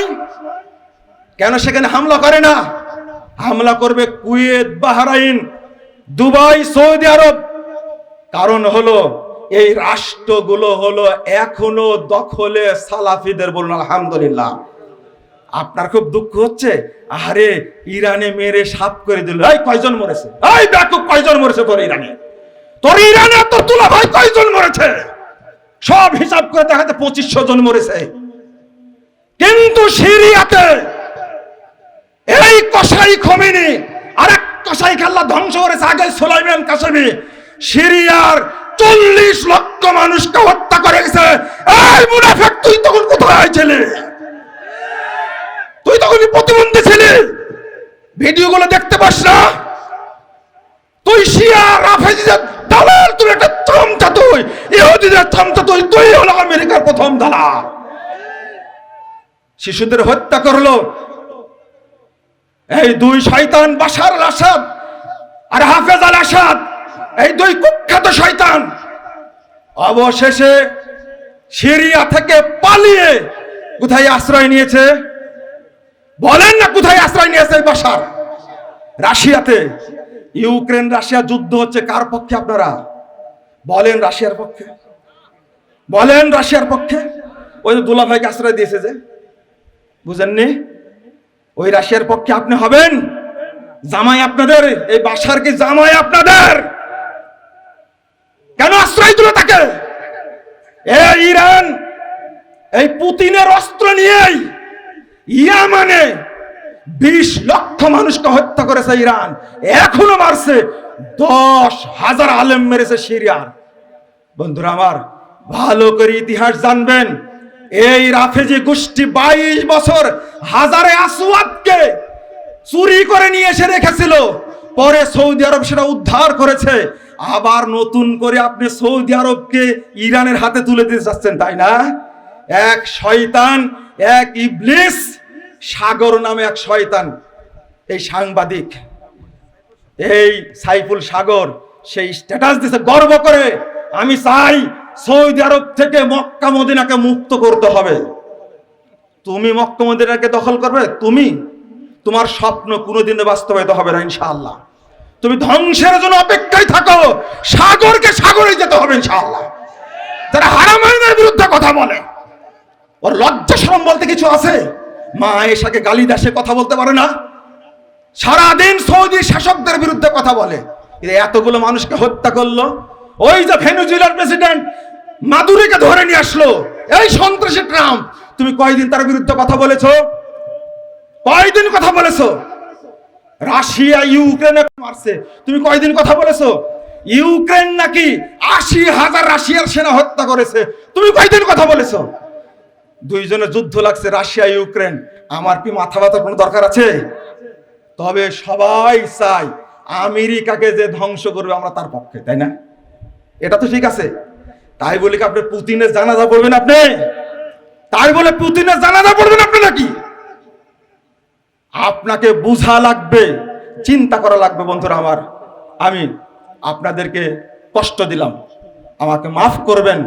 কেন সেখানে হামলা করে না? হামলা করবে কুয়েত, বাহরাইন, দুবাই, সৌদি আরব। কারণ হলো এই রাষ্ট্রগুলো হলো এখনো দখলে সালাফিদের। বলুন আলহামদুলিল্লাহ। আপনার খুব দুঃখ হচ্ছে, আরে ইরানে মেরে সাফ করে দিল। এই কয়জন মরেছে? এই দেখো কয়জন মরেছে তোর ইরানে? তোর ইরানে তোর তুলা ভাই কয়জন মরেছে? সব হিসাব করে দেখাতে 2500 জন মরেছে। কিন্তু সিরিয়াতে এই কসাই খোমেনি আর এক কসাইকে আল্লাহ ধ্বংস করেছে, আগে সুলাইমান কাসেমি। সিরিয়ার 40 লক্ষ মানুষকে হত্যা করে গেছে। এই মুনাফিক, তুই তখন কোথায় ছিলি? তুই তখন প্রতিবন্ধী ছিলি, ভিডিওগুলো দেখতে পাস না? তুই শিয়া রাফেজিদের দালাল, তুই একটা চামচা, তুই ইহুদিদের চামচা, তুই হলো আমেরিকার প্রথম দালাল। শিশুদের হত্যা করলো এই দুই শয়তান, বাশার আল আসাদ আর হাফেজ আল আসাদ। এই দুই কুখ্যাত শয়তান অবশেষে সিরিয়া থেকে পালিয়ে কোথায় আশ্রয় নিয়েছে? বলেন না কোথায় আশ্রয় নিয়েছে? বাশার রাশিয়াতে। ইউক্রেন রাশিয়া যুদ্ধ হচ্ছে, কার পক্ষে আপনারা বলেন? রাশিয়ার পক্ষে। বলেন রাশিয়ার পক্ষে। ওই যে দুলা ভাইকে আশ্রয় দিয়েছে, যে বুঝেননি, ওই রাশিয়ার পক্ষে আপনি হবেন? জামাই আপনাদের, এই বাশার কি জামাই আপনাদের? কেন আশ্রয় দিল তাকে? এই ইরান এই পুতিনের অস্ত্র নিয়েই ইয়ামানে 20 লক্ষ মানুষকে হত্যা করেছে ইরান, এখনো মারছে। 10,000 আলেম মেরেছে সিরিয়ার। বন্ধুরা আমার, ভালো করে ইতিহাস জানবেন। এই রাফেজি গোষ্ঠী 22 বছর হাজারে আসওয়াদকে চুরি করে নিয়ে এসে রেখেছিল, পরে সৌদি আরব সেটা উদ্ধার করেছে। আবার নতুন করে আপনি সৌদি আরবকে ইরানের হাতে তুলে দিতে যাচ্ছেন, তাই না? এক শয়তান, এক ইবলিস, সাগর নামে এক শয়তান, এই সাংবাদিক, এই সাইফুল সাগর, সেই স্ট্যাটাস দিছে গর্ব করে, আমি চাই সৌদি আরব থেকে মক্কা মদিনাকে মুক্ত করতে হবে। তুমি মক্কা মদিনাকে দখল করবে? তুমি, তোমার স্বপ্ন কোনোদিনও বাস্তবায়িত হবে না ইনশাআল্লাহ। তুমি ধ্বংসের জন্য অপেক্ষায় থাকো, সাগরকে সাগরে যেতে হবে ইনশাআল্লাহ। যারা হারামাইনের বিরুদ্ধে কথা বলে, ওর লজ্জা শরম বলতে কিছু আছে? মা আয়েশাকে গালি দেশে কথা বলতে পারে না? সারাদিন সৌদি শাসকদের বিরুদ্ধে কথা বলে। এতগুলো মানুষকে হত্যা করলো। ওই যে ভেনেজুয়েলার প্রেসিডেন্ট মাদুরোকে ধরে নিয়ে আসলো, এই সন্ত্রাসী ট্রাম্প, তুমি কয়দিন তার বিরুদ্ধে কথা বলেছো? কয়দিন কথা বলেছো? রাশিয়া ইউক্রেনে মারছে, তুমি কয়দিন কথা বলেছো? ইউক্রেন নাকি 80,000 রাশিয়ার সেনা হত্যা করেছে, তুমি কয়দিন কথা বলেছো? দুইজনের যুদ্ধ লাগছে, রাশিয়া ইউক্রেন। আমার কি মাথা ব্যথার কোনো দরকার আছে? তবে সবাই চাই আমেরিকাকে যে ধ্বংস করবে আমরা তার পক্ষে, তাই না? এটা তো ঠিক আছে। তাই বলে কি আপনি পুতিনের জানাজা পড়বেন? আপনি তাই বলে পুতিনের জানাজা পড়বেন আপনি নাকি? আপনাকে বুঝা লাগবে, চিন্তা করা লাগবে। বন্ধুরা আমার, আমি আপনাদেরকে কষ্ট দিলাম, আমাকে মাফ করবেন।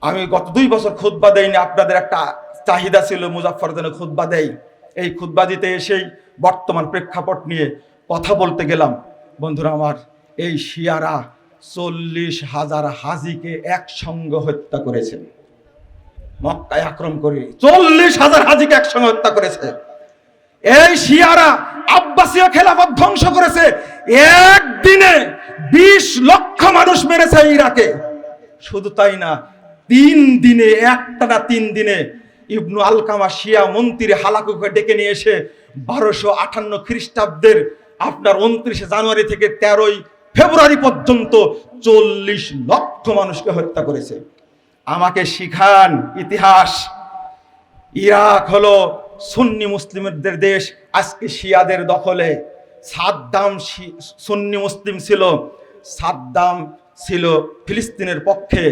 আমি গত 2 বছর খুতবা দেইনি। আপনাদের একটা চাহিদা ছিল মুজাফফর যেন খুতবা দেই। এই খুতবা দিতে এসেই বর্তমান প্রেক্ষাপট নিয়ে কথা বলতে গেলাম। বন্ধুরা আমার, এই শিয়ারা 40,000 হাজিকে একসঙ্গে হত্যা করেছে। মক্কায় আক্রমণ করে 40,000 হাজিকে একসঙ্গে হত্যা করেছে। এই শিয়ারা আব্বাসীয় খেলাফত ধ্বংস করেছে। একদিনে 20 লক্ষ মানুষ মেরেছে ইরাকে। শুধু তাই না, 3 দিনে, একটানা 3 দিনে ইবনু আলকামা শিয়া মন্ত্রী হালাকুকে ডেকে নিয়ে এসে 1258 খ্রিস্টাব্দের আপনার 29 জানুয়ারি থেকে 13 ফেব্রুয়ারি পর্যন্ত 40 লক্ষ মানুষকে হত্যা করেছে। আমাকে শিখান ইতিহাস। ইরাক হলো সুন্নি মুসলিমদের দেশ, আজকে শিয়াদের দখলে। সাদ্দাম সুন্নি মুসলিম ছিল, সাদ্দাম ছিল ফিলিস্তিনের পক্ষে।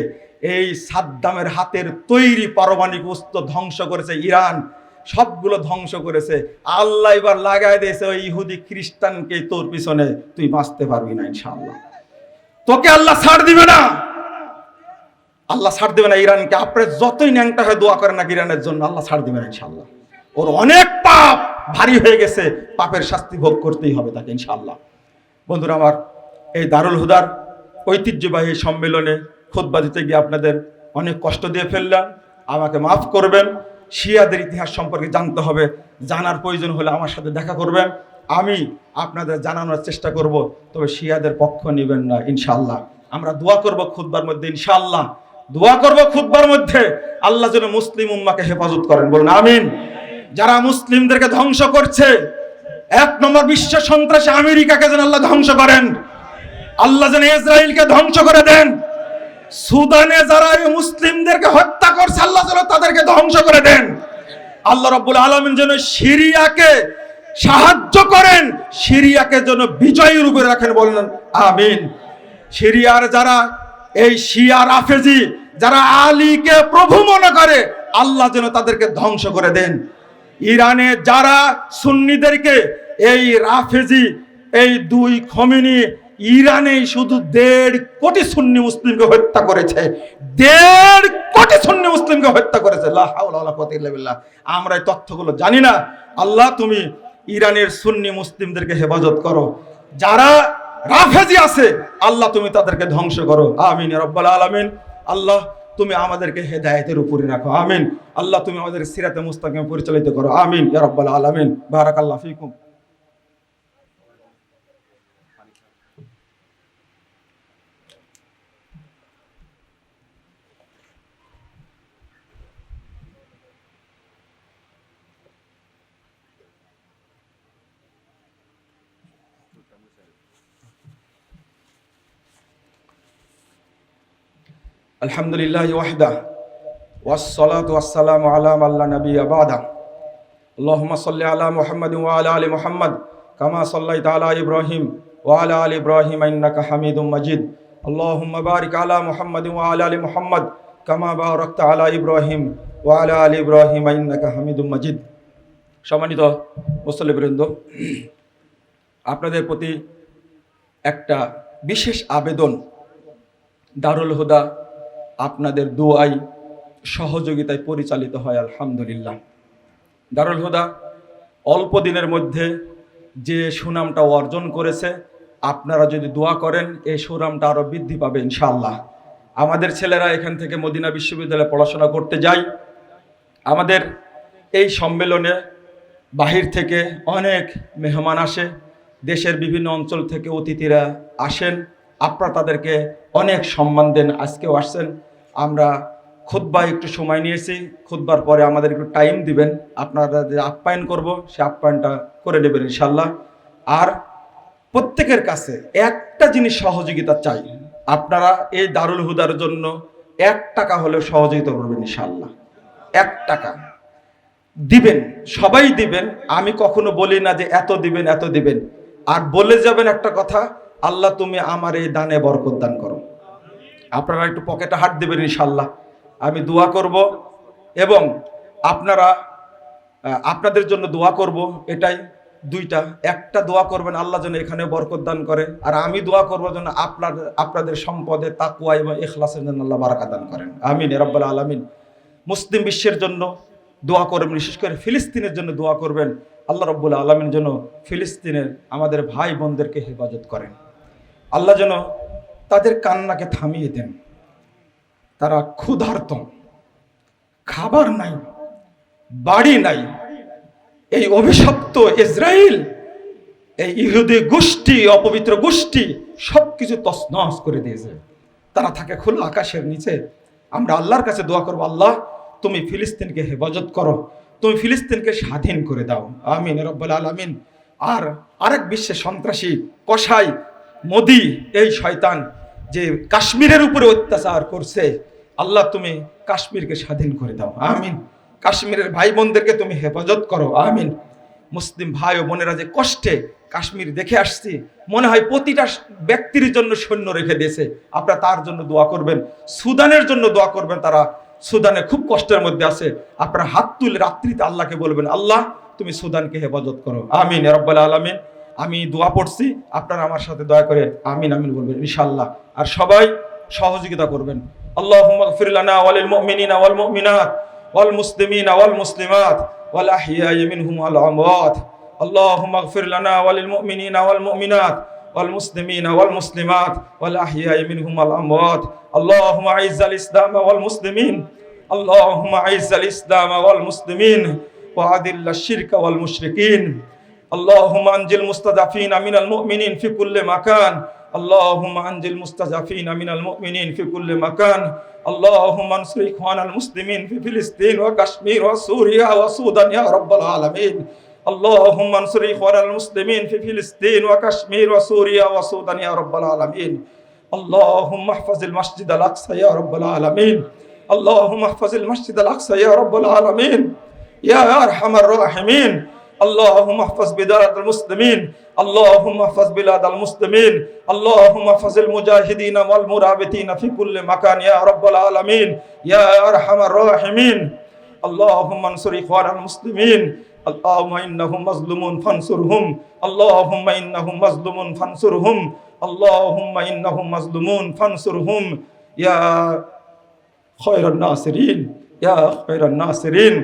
এই সাদ্দামের হাতের তৈরি পারমাণবিক অস্ত্র ধ্বংস করেছে ইরান, সবগুলো ধ্বংস করেছে। আল্লাহ এবার লাগাই দিয়েছে ওই ইহুদি খ্রিস্টানকে, তোর পিছনে তুই বাঁচতে পারবি না ইনশাআল্লাহ। তোকে আল্লাহ ছাড় দিবে না, আল্লাহ ছাড় দেবে না ইরানকে। আপনি যতই ন্যাংটা হয়ে দোয়া করেন না ইরানের জন্য, আল্লাহ ছাড় দিবে না ইনশাআল্লাহ। ওর অনেক পাপ ভারী হয়ে গেছে, পাপের শাস্তি ভোগ করতেই হবে তাকে ইনশাআল্লাহ। বন্ধুরা আমার, এই দারুল হুদার ঐতিহ্যবাহী সম্মেলনে খুতবা দিতে গিয়ে আপনাদের অনেক কষ্ট দিয়ে ফেললাম, আমাকে মাফ করবেন। শিয়াদের ইতিহাস সম্পর্কে জানতে হবে, জানার প্রয়োজন হলে আমার সাথে দেখা করবেন, আমি আপনাদের জানানোর চেষ্টা করব। তবে শিয়াদের পক্ষ নেবেন না ইনশাআল্লাহ। আমরা দোয়া করব খুতবার মধ্যে, ইনশাআল্লাহ দোয়া করব খুতবার মধ্যে, আল্লাহ যেন মুসলিম উম্মাকে হেফাজত করেন, বলুন আমিন। যারা মুসলিমদেরকে ধ্বংস করছে, 1 নম্বর বিশ্ব সন্ত্রাসী আমেরিকাকে যেন আল্লাহ ধ্বংস করেন, আল্লাহ যেন ইসরায়েলকে ধ্বংস করে দেন। সুদানে যারা মুসলিমদেরকে হত্যা করছে, আল্লাহ যেন তাদেরকে ধ্বংস করে দেন। আল্লাহ রাব্বুল আলামিন যেন সিরিয়াকে সাহায্য করেন, সিরিয়াকে যেন বিজয়ী রূপে রাখেন, বলেন আমিন। সিরিয়ার যারা এই শিয়া রাফেজি, যারা আলীকে প্রভু মনে করে, আল্লাহ যেন তাদেরকে ধ্বংস করে দেন। ইরানে যারা সুন্নিদেরকে এই রাফেজি, এই 2 খমিনি ইরানে শুধু 1.5 কোটি সুন্নি মুসলিমকে হত্যা করেছে। 1.5 কোটি সুন্নি মুসলিমকে হত্যা করেছে। লা হাওলা ওয়ালা কুওয়াতা ইল্লা বিল্লাহ। আমরা এই তথ্যগুলো জানি না। আল্লাহ তুমি ইরানের সুন্নি মুসলিমদেরকে হেফাজত করো। যারা রাফেজি আছে আল্লাহ তুমি তাদেরকে ধ্বংস করো। আমিন ইয়া রাব্বাল আলামিন। আল্লাহ তুমি আমাদেরকে হেদায়েতের উপরে রাখো। আমিন। আল্লাহ তুমি আমাদের সিরাতে মুস্তাকিমে পরিচালিত করো। আমিন ইয়া রাব্বাল আলামিন। বারাকাল্লাহু ফিকুম। আলহামদুলিল্লাহি ওয়াহদা ওয়াসসালাতু ওয়াসসালামু আলা মান লা নাবিয়্যা বা'দা। আল্লাহুম্মা সাল্লি আলা মুহাম্মাদিন ওয়া আলা আলি মুহাম্মাদ কামা সাল্লাইতা আলা ইব্রাহিম ওয়া আলা আলি ইব্রাহিম ইন্নাকা হামিদুম মাজিদ। আল্লাহুম্মা বারিক আলা মুহাম্মাদিন ওয়া আলা আলি মুহাম্মাদ কামা বারাকতা আলা ইব্রাহিম ওয়া আলা আলি ইব্রাহিম ইন্নাকা হামিদুম মাজিদ। সম্মানিত মুসল্লিবৃন্দ, আপনাদের প্রতি একটা বিশেষ আবেদন। দারুল হুদা আপনাদের দোয়ায় সহযোগিতায় পরিচালিত হয় আলহামদুলিল্লাহ। দারুল হুদা অল্প দিনের মধ্যে যে সুনামটা অর্জন করেছে, আপনারা যদি দোয়া করেন এই সুনামটা আরও বৃদ্ধি পাবে ইনশাআল্লাহ। আমাদের ছেলেরা এখান থেকে মদিনা বিশ্ববিদ্যালয়ে পড়াশোনা করতে যায়। আমাদের এই সম্মেলনে বাহির থেকে অনেক মেহমান আসে, দেশের বিভিন্ন অঞ্চল থেকে অতিথিরা আসেন। আপনারা তাদেরকে অনেক সম্মান দেন। আজকেও আসছেন। আমরা খুতবায় একটু সময় নিয়েছি, খুতবার পরে আমাদের একটু টাইম দিবেন, আপনারা যে আপ্যায়ন করব সে আপ্যায়নটা করে নেবেন ইনশাল্লাহ। আর প্রত্যেকের কাছে একটা জিনিস সহযোগিতা চাই, আপনারা এই দারুল হুদার জন্য 1 টাকা হলেও সহযোগিতা করবেন ইনশাল্লাহ। 1 টাকা দিবেন, সবাই দিবেন। আমি কখনো বলি না যে এত দিবেন এত দিবেন। আর বলে যাবেন একটা কথা, আল্লাহ তুমি আমার এই দানে বরকত দান করো। আপনারা একটু পকেটে হাত দেবেন ইনশাল্লাহ। আমি দোয়া করব এবং আপনারা আপনাদের জন্য দোয়া করব। এটাই দুইটা, একটা দোয়া করবেন আল্লাহ যেন এখানে বরকত দান করে, আর আমি দোয়া করবো যেন আপনাদের সম্পদে তাকওয়া এবং ইখলাসের জন্য আল্লাহ বারাকা দান করেন। আমিন ইয়া রাব্বাল আলামিন। মুসলিম বিশ্বের জন্য দোয়া করবেন, বিশেষ করে ফিলিস্তিনের জন্য দোয়া করবেন। আল্লাহ রাব্বুল আলামিন যেন ফিলিস্তিনের আমাদের ভাই বোনদেরকে হেফাজত করেন। আল্লাহ যেন তাদের কান্নাকে থামিয়ে দেন। তারা ক্ষুধার্ত, খাবার নাই, বাড়ি নাই। এই অভিশপ্ত ইসরায়েল, এই ইহুদি গোষ্ঠী, অপবিত্র গোষ্ঠী সবকিছু তছনছ করে দিয়েছে। তারা থাকে খোলা আকাশের নিচে। আমরা আল্লাহর কাছে দোয়া করবো, আল্লাহ তুমি ফিলিস্তিনকে হেফাজত করো, তুমি ফিলিস্তিনকে স্বাধীন করে দাও। আমিন ইয়া রাব্বাল আলামিন। আর আরেক বিশ্বে সন্ত্রাসী কসাই মোদি, এই শয়তান যে কাশ্মীরের উপরে অত্যাচার করছে, আল্লাহ তুমি কাশ্মীরকে স্বাধীন করে দাও। আমিন। কাশ্মীরের ভাই বোনদেরকে তুমি হেফাজত করো। আমিন। মুসলিম ভাই ও বোনেরা যে কষ্টে কাশ্মীর দেখে আসছি, মনে হয় প্রতিটা ব্যক্তির জন্য সৈন্য রেখে দিয়েছে। আপনারা তার জন্য দোয়া করবেন। সুদানের জন্য দোয়া করবেন, তারা সুদানে খুব কষ্টের মধ্যে আছে। আপনারা হাত তুলে রাত্রিতে আল্লাহকে বলবেন, আল্লাহ তুমি সুদানকে হেফাজত করো। আমিন ইয়া রাব্বাল আলামিন। আমি দোয়া পড়ছি, আপনারা আমার সাথে দয়া করে আমিন আমিন বলবেন ইনশাআল্লাহ। আর সবাই সহযোগিতা করবেন। আল্লাহুম্মা গফির লানা ওয়া লিল মুমিনিনা ওয়াল মুমিনাত ওয়াল মুসলিমিনা ওয়াল মুসলিমাত ওয়াল আহইয়াই মিনহুম ওয়াল আমওয়াত। আল্লাহুম্মা গফির লানা ওয়া লিল মুমিনিনা ওয়াল মুমিনাত ওয়াল মুসলিমিনা ওয়াল মুসলিমাত ওয়াল আহইয়াই মিনহুম ওয়াল আমওয়াত। আল্লাহুম্মা আইজ্জাল ইসলাম ওয়াল মুসলিমিন। আল্লাহুম্মা আইজ্জাল ইসলাম ওয়াল মুসলিমিন ওয়া আদিল্লাশ শিরকা ওয়াল মুশরিকিন। اللهم انجل المستضعفين من المؤمنين في كل مكان. اللهم انجل المستضعفين من المؤمنين في كل مكان. اللهم انصر اخوان المسلمين في فلسطين وكشمير وسوريا وسودان يا رب العالمين. اللهم انصر اخوان المسلمين في فلسطين وكشمير وسوريا وسودان يا رب العالمين. اللهم احفظ المسجد الاقصى يا رب العالمين. اللهم احفظ المسجد الاقصى يا رب العالمين يا ارحم الراحمين. اللهم احفظ بلاد المسلمين. اللهم احفظ بلاد المسلمين. اللهم احفظ المجاهدين والمرابطين في كل مكان يا رب العالمين يا ارحم الراحمين. اللهم انصر اخوان المسلمين. اللهم انهم مظلومون فانصرهم. اللهم انهم مظلومون فانصرهم. اللهم إنهم مظلومون فانصرهم يا خير الناصرين يا خير الناصرين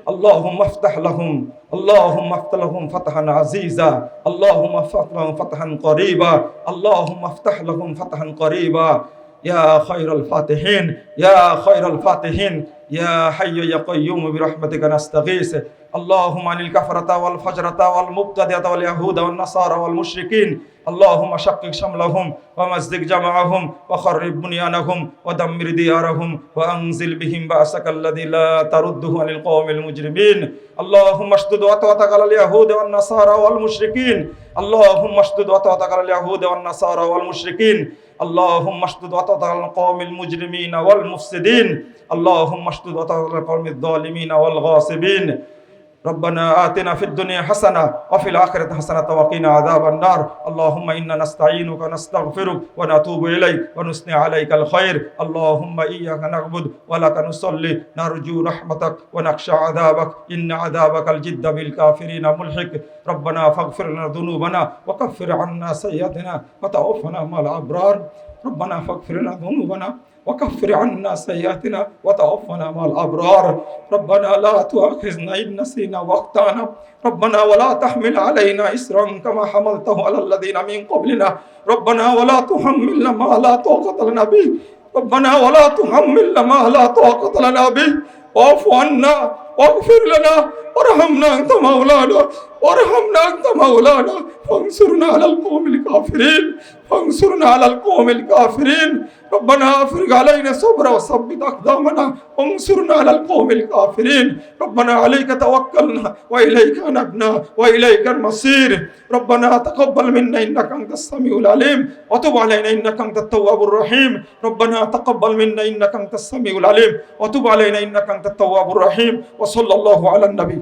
اللهم افتح لهم اللهم افتح لهم فتحا عزيزا اللهم افتح لهم فتحا قريبا اللهم افتح لهم فتحا قريبا يا خير الفاتحين يا خير الفاتحين يا حي يا قيوم برحمتك نستغيث اللهم عن الكفرة والفجرة والمبتدعة واليهود والنصارى والمشركين اللهم شقق شملهم ومزق جمعهم وخرب بنيانهم ودمر ديارهم وأنزل بهم بأسك الذي لا ترده عن القوم المجرمين اللهم اشدد وطأتك على اليهود والنصارى والمشركين اللهم اشدد وطأتك على اليهود والنصارى والمشركين اللهم اشدد وطأتك على القوم المجرمين والمفسدين اللهم اشدد وطأتك على القوم الظالمين والغاصبين ربنا آتنا في الدنيا حسنة وفي الآخرة حسنة وقنا عذاب النار اللهم إنا نستعينك ونستغفرك ونتوب إليك ونثني عليك الخير اللهم إياك نعبد ولك نصلي نرجو رحمتك ونخشى عذابك إن عذابك الجد بالكافرين ملحق ربنا فاغفر لنا ذنوبنا وكفر عنا سيئاتنا وتوفنا مع الأبرار ربنا فاغفر لنا ذنوبنا وكفر عنا سيئاتنا وتوفنا مع الأبرار ربنا لا تؤاخذنا إن نسينا واخطأنا ربنا ولا تحمل علينا إسرا كما حملته على الذين من قبلنا ربنا ولا تحملنا ما لا طاقة لنا به ربنا ولا تحملنا ما لا طاقة لنا به واعف عنا واغفر لنا وارحمنا أنت مولانا وارحمنا أنت مولانا فانصرنا على القوم الكافرين فانصرنا على القوم الكافرين ربنا افرغ علينا صبرا وثبت أقدامنا وانصرنا على القوم الكافرين ربنا عليك توكلنا وإليك أنبنا وإليك المصير ربنا تقبل منا إنك أنت السميع العليم وتب علينا إنك أنت التواب الرحيم ربنا تقبل منا إنك أنت السميع العليم وتب علينا إنك أنت التواب الرحيم وصلى الله على النبي